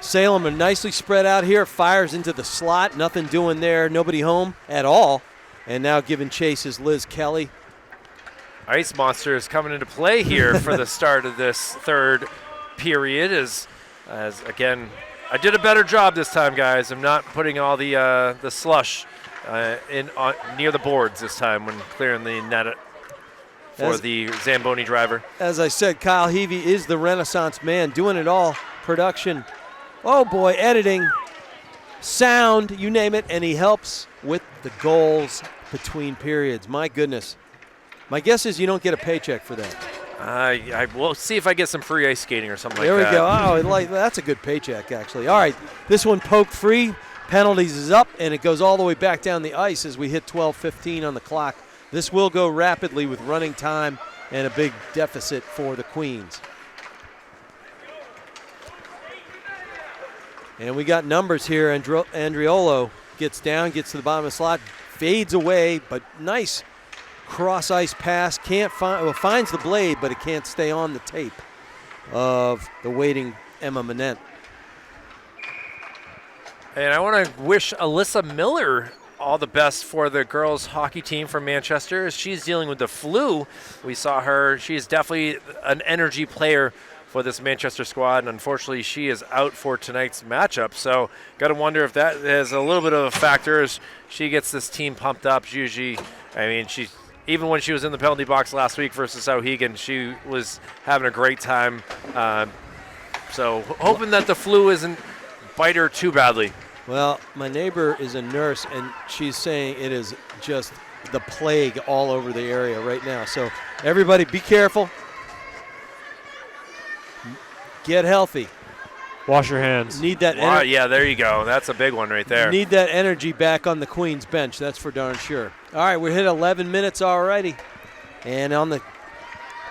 Salem are nicely spread out here, fires into the slot, nothing doing there, nobody home at all. And now giving chase is Liz Kelly. Ice Monster is coming into play here for the start of this third period as again, I did a better job this time, guys. I'm not putting all the slush near the boards this time when clearing the net for the Zamboni driver. As I said, Kyle Heavey is the Renaissance man, doing it all. Production, oh boy, editing, sound, you name it, and he helps with the goals between periods. My goodness. My guess is you don't get a paycheck for that. I will see if I get some free ice skating or something There like that. There we go. Oh, that's a good paycheck, actually. All right, this one poked free. Penalties is up, and it goes all the way back down the ice as we hit 12:15 on the clock. This will go rapidly with running time and a big deficit for the Queens. And we got numbers here. Andriolo gets down, gets to the bottom of the slot, fades away, but nice cross-ice pass. Finds the blade, but it can't stay on the tape of the waiting Emma Manette. And I want to wish Alyssa Miller all the best for the girls hockey team from Manchester. She's dealing with the flu. We saw her. She's definitely an energy player for this Manchester squad, and unfortunately she is out for tonight's matchup. So got to wonder if that is a little bit of a factor as she gets this team pumped up. Even when she was in the penalty box last week versus Sauhegan, she was having a great time. So hoping that the flu isn't bite her too badly. Well, my neighbor is a nurse, and she's saying it is just the plague all over the area right now. So everybody be careful. Get healthy. Wash your hands. Need that Wow, yeah, there you go. That's a big one right there. Need that energy back on the Queens bench. That's for darn sure. All right, we hit 11 minutes already. And on the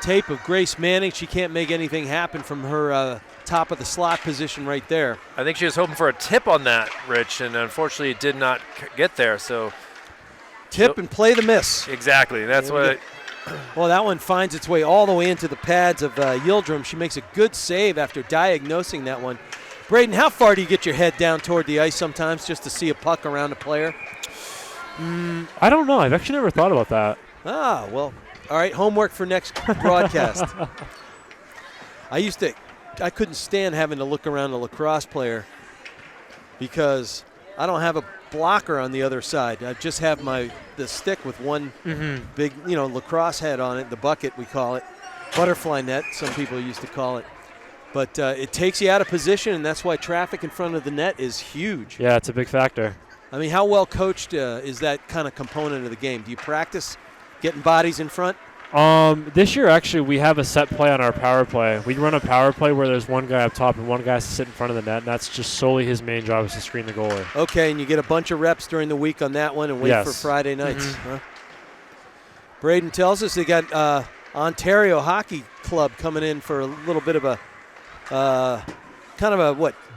tape of Grace Manning, she can't make anything happen from her top of the slot position right there. I think she was hoping for a tip on that, Rich, and unfortunately it did not get there. So Tip and play the miss. Exactly. That's what. Well, that one finds its way all the way into the pads of Yildirim. She makes a good save after diagnosing that one. Braden, how far do you get your head down toward the ice sometimes just to see a puck around a player? I don't know. I've actually never thought about that. Ah, well, all right, homework for next broadcast. I couldn't stand having to look around a lacrosse player because I don't have a blocker on the other side. I just have the stick with one big, lacrosse head on it, the bucket we call it, butterfly net, some people used to call it. But it takes you out of position, and that's why traffic in front of the net is huge. Yeah, it's a big factor. I mean, how well coached is that kind of component of the game? Do you practice getting bodies in front? This year, actually, we have a set play on our power play. We run a power play where there's one guy up top and one guy has to sit in front of the net, and that's just solely his main job is to screen the goalie. Okay, and you get a bunch of reps during the week on that one and wait for Friday nights. Huh? Braden tells us they got Ontario Hockey Club coming in for a little bit of a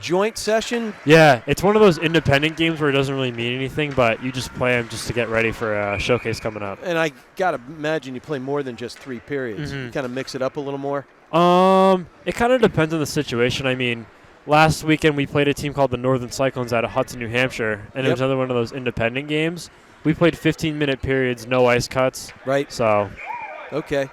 joint session? Yeah, it's one of those independent games where it doesn't really mean anything, but you just play them just to get ready for a showcase coming up. And I got to imagine you play more than just 3 periods. You kind of mix it up a little more? It kind of depends on the situation. I mean, last weekend we played a team called the Northern Cyclones out of Hudson, New Hampshire, and it was another one of those independent games. We played 15-minute periods, no ice cuts. Right. So. Okay.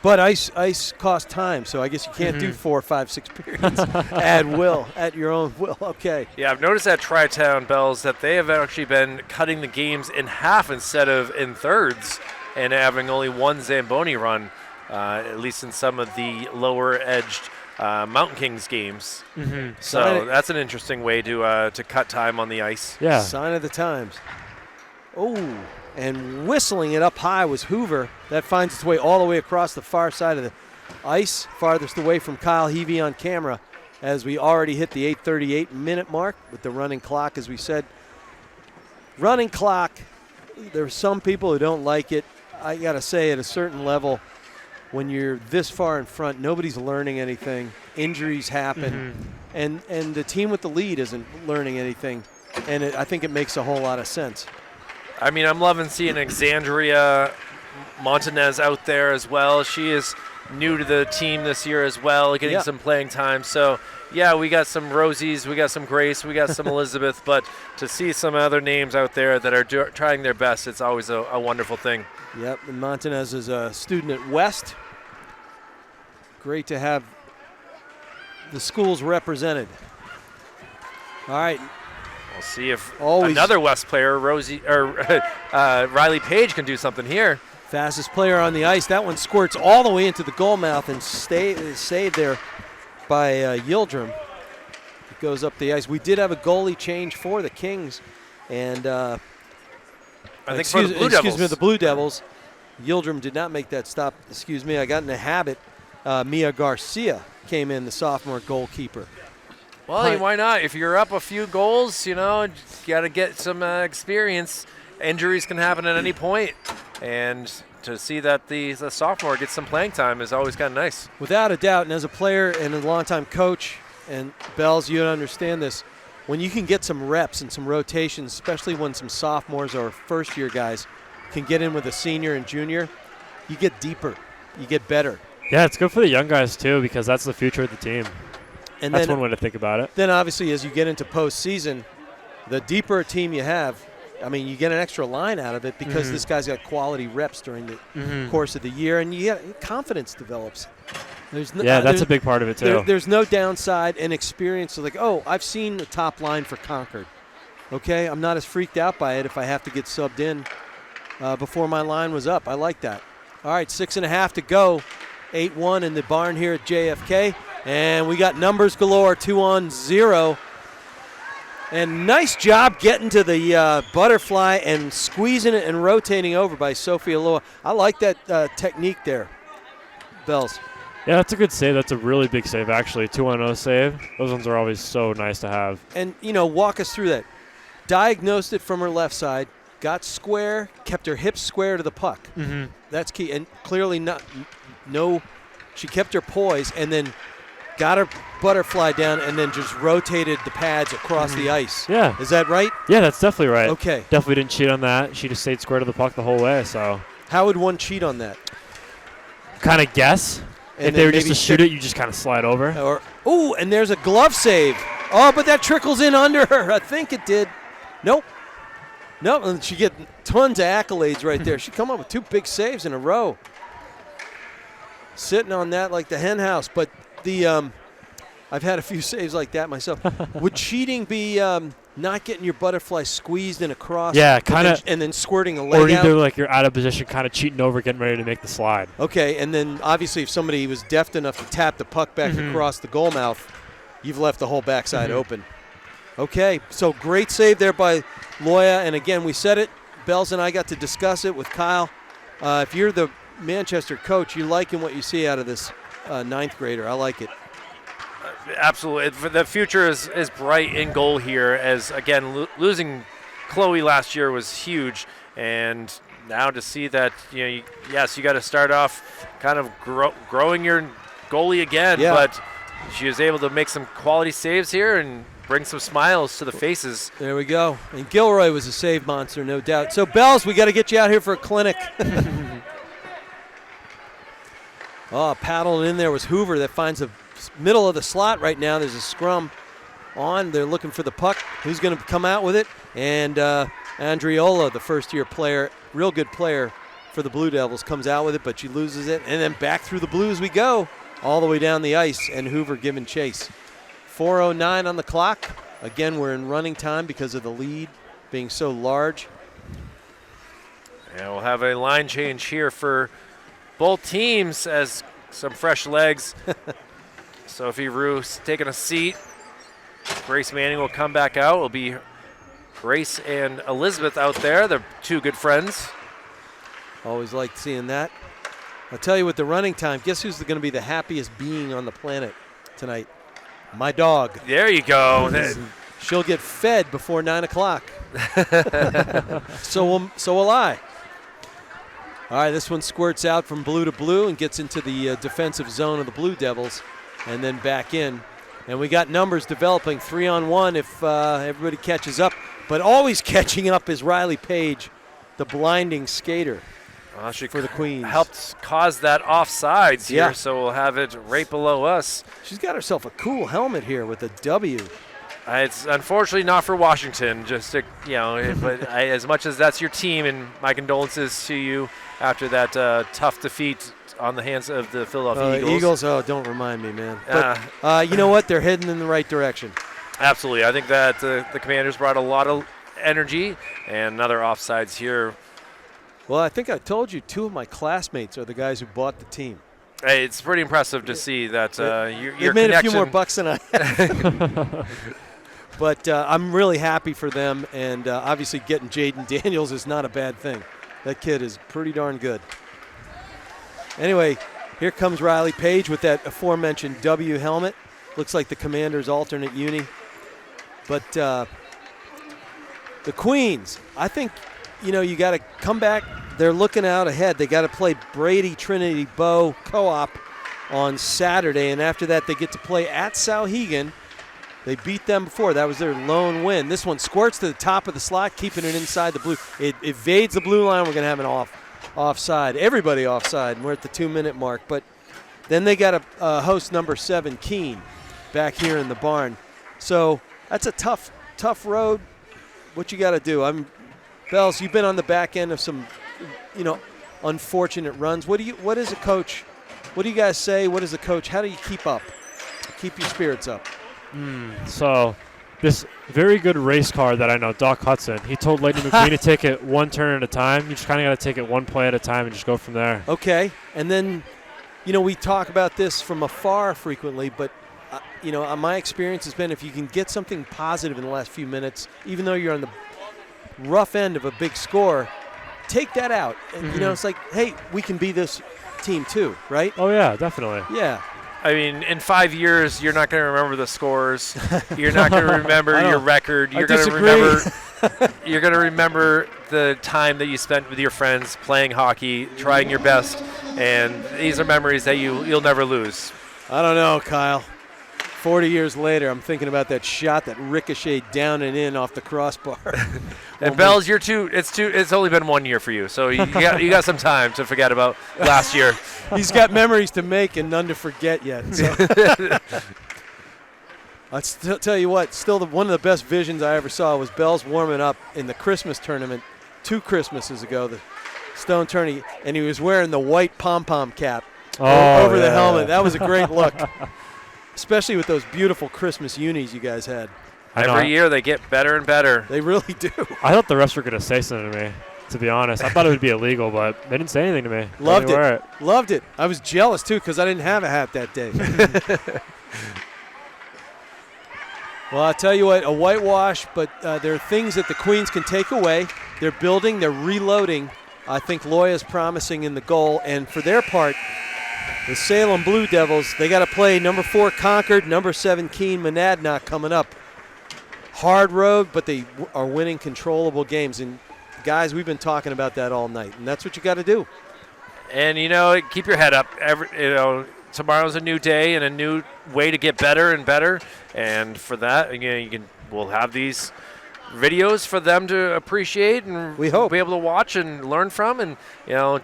But ice costs time, so I guess you can't do 4, 5, 6 periods at your own will. Okay. Yeah, I've noticed at Tri-Town Bells that they have actually been cutting the games in half instead of in thirds and having only one Zamboni run, at least in some of the lower-edged Mountain Kings games. So that's an interesting way to cut time on the ice. Yeah. Sign of the times. Oh. And whistling it up high was Hoover. That finds its way all the way across the far side of the ice, farthest away from Kyle Heavey on camera, as we already hit the 8:38-minute mark with the running clock, as we said. Running clock, there are some people who don't like it. I got to say, at a certain level, when you're this far in front, nobody's learning anything. Injuries happen, and the team with the lead isn't learning anything. And I think it makes a whole lot of sense. I mean, I'm loving seeing Alexandria Montanez out there as well. She is new to the team this year as well, getting some playing time. So, yeah, we got some Rosies, we got some Grace, we got some Elizabeth. But to see some other names out there that are trying their best, it's always a wonderful thing. Yep, and Montanez is a student at West. Great to have the schools represented. All right. We'll see if another West player, Riley Page, can do something here. Fastest player on the ice. That one squirts all the way into the goal mouth and saved there by Yildirim. It goes up the ice. We did have a goalie change for the Kings, and I think for the Blue Devils. Excuse me, the Blue Devils. Yildirim did not make that stop. Excuse me, I got in a habit. Mia Garcia came in, the sophomore goalkeeper. Well, why not? If you're up a few goals, you got to get some experience. Injuries can happen at any point, and to see that the sophomore gets some playing time is always kind of nice. Without a doubt, and as a player and a longtime coach, and Bells, you understand this, when you can get some reps and some rotations, especially when some sophomores or first-year guys can get in with a senior and junior, you get deeper, you get better. Yeah, it's good for the young guys, too, because that's the future of the team. And that's one way to think about it. Then, obviously, as you get into postseason, the deeper a team you have, I mean, you get an extra line out of it because this guy's got quality reps during the course of the year, and confidence develops. That's a big part of it, too. There's no downside and experience. So like, I've seen the top line for Concord. Okay, I'm not as freaked out by it if I have to get subbed in before my line was up. I like that. All right, 6.5 to go. 8-1 in the barn here at JFK. And we got numbers galore, 2-on-0. And nice job getting to the butterfly and squeezing it and rotating over by Sophia Loa. I like that technique there, Bells. Yeah, that's a good save. That's a really big save, actually. 2-on-0 save. Those ones are always so nice to have. And, walk us through that. Diagnosed it from her left side, got square, kept her hips square to the puck. That's key. And clearly she kept her poise and then got her butterfly down, and then just rotated the pads across the ice. Yeah. Is that right? Yeah, that's definitely right. Okay. Definitely didn't cheat on that. She just stayed square to the puck the whole way. So How would one cheat on that? kind of guess. And If they were then just to maybe shoot it, you just kind of slide over. Or and there's a glove save. Oh, but that trickles in under her. I think it did. Nope. And she get tons of accolades right there. She come up with 2 big saves in a row. Sitting on that like the hen house. But I've had a few saves like that myself. Would cheating be not getting your butterfly squeezed in across? Yeah, kinda- And then squirting a leg Or either out? like you're out of position, kind of cheating over, getting ready to make the slide. Okay, and then obviously if somebody was deft enough to tap the puck back across the goal mouth, you've left the whole backside open. Okay, so great save there by Loya. And again, we said it, Bells and I got to discuss it with Kyle. If you're the Manchester coach, you liking what you see out of this 9th grader. I like it. Absolutely. The future is bright in goal here, as, again, losing Chloe last year was huge. And now to see that, you got to start off kind of growing your goalie again. Yeah. But she was able to make some quality saves here and bring some smiles to the faces. There we go. And Gilroy was a save monster, no doubt. So, Bells, we got to get you out here for a clinic. Paddling in there was Hoover that finds the middle of the slot right now. There's a scrum on. They're looking for the puck. Who's going to come out with it? And Andriola, the first-year player, real good player for the Blue Devils, comes out with it, but she loses it. And then back through the Blues we go, all the way down the ice, and Hoover giving chase. 4:09 on the clock. Again, we're in running time because of the lead being so large. And we'll have a line change here for both teams as some fresh legs. Sophie Roos taking a seat. Grace Manning will come back out. It'll be Grace and Elizabeth out there. They're 2 good friends. Always liked seeing that. I'll tell you, with the running time, guess who's going to be the happiest being on the planet tonight? My dog. There you go. She'll get fed before 9 o'clock. So will I. All right, this one squirts out from blue to blue and gets into the defensive zone of the Blue Devils and then back in. And we got numbers developing 3-on-1 if everybody catches up. But always catching up is Riley Page, the blinding skater She for the Queens. helped cause that offsides here, Yeah. so we'll have it right below us. She's got herself a cool helmet here with a W. It's unfortunately not for Washington, just to, but as much as that's your team, and my condolences to you after that tough defeat on the hands of the Philadelphia Eagles. Don't remind me, man. But you know what? They're heading in the right direction. Absolutely. I think that the Commanders brought a lot of energy, and another offsides here. Well, I think I told you 2 of my classmates are the guys who bought the team. Hey, it's pretty impressive to see that your They made a few more connection- bucks than I had. But I'm really happy for them, and obviously getting Jaden Daniels is not a bad thing. That kid is pretty darn good. Anyway, here comes Riley Page with that aforementioned W helmet. Looks like the Commanders' alternate uni. But the Queens, I think, you got to come back. They're looking out ahead. They got to play Brady Trinity Bow Co-op on Saturday, and after that they get to play at Sauhegan. They beat them before. That was their lone win. This one squirts to the top of the slot, keeping it inside the blue. It evades the blue line. We're going to have an offside. Everybody offside, and we're at the 2-minute mark. But then they got a host number 7, Keene, back here in the barn. So that's a tough road. What you got to do? Bells, you've been on the back end of some, unfortunate runs. What is a coach? What do you guys say? What is a coach? How do you keep your spirits up? So this very good race car that I know, Doc Hudson, he told Lightning McQueen to take it one turn at a time. You just kind of got to take it one play at a time and just go from there. Okay. And then, we talk about this from afar frequently, but, my experience has been if you can get something positive in the last few minutes, even though you're on the rough end of a big score, take that out. And, it's like, hey, we can be this team too, right? Oh, yeah, definitely. Yeah. I mean, in 5 years, you're not going to remember the scores. You're not going to remember your record. You're going to remember. You're going to remember the time that you spent with your friends playing hockey, trying your best, and these are memories that you'll never lose. I don't know, Kyle. 40 years later, I'm thinking about that shot that ricocheted down and in off the crossbar. And Bells, it's only been 1 year for you, so you got some time to forget about last year. He's got memories to make and none to forget yet. So. I'll tell you what, still one of the best visions I ever saw was Bells warming up in the Christmas tournament 2 Christmases ago, the Stone Tourney, and he was wearing the white pom-pom cap over the helmet. That was a great look, especially with those beautiful Christmas unis you guys had. Every year they get better and better. They really do. I thought the refs were going to say something to me, to be honest. I thought it would be illegal, but they didn't say anything to me. Loved it. Loved it. I was jealous, too, because I didn't have a hat that day. Well, I'll tell you what, a whitewash, but there are things that the Queens can take away. They're building, they're reloading. I think Loya's promising in the goal. And for their part, the Salem Blue Devils, they got to play number 4 Concord, number 7 Keene Monadnock coming up. Hard road, but they are winning controllable games. And, guys, we've been talking about that all night, and that's what you got to do. And, keep your head up. Tomorrow's a new day and a new way to get better and better. And for that, we'll have these videos for them to appreciate and we hope be able to watch and learn from, and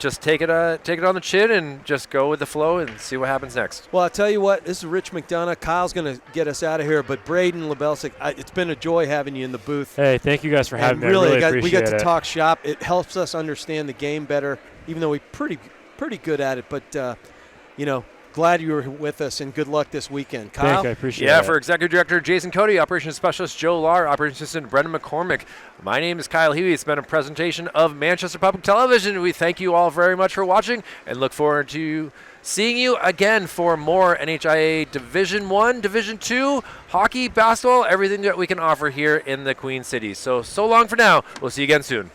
just take it on the chin and just go with the flow and see what happens next. Well, I'll tell you what, this is Rich McDonough. Kyle's going to get us out of here, but Braden Lebelsic, it's been a joy having you in the booth. Hey, thank you guys for having me. Really, I really appreciate we got to it. talk shop. It helps us understand the game better, even though we're pretty good at it. But glad you were with us, and good luck this weekend. Kyle? Thank you, I appreciate it. Yeah, for Executive Director Jason Cody, Operations Specialist Joe Lahr, Operations Assistant Brendan McCormick, my name is Kyle Huey. It's been a presentation of Manchester Public Television. We thank you all very much for watching and look forward to seeing you again for more NHIA Division I, Division II, hockey, basketball, everything that we can offer here in the Queen City. So long for now. We'll see you again soon.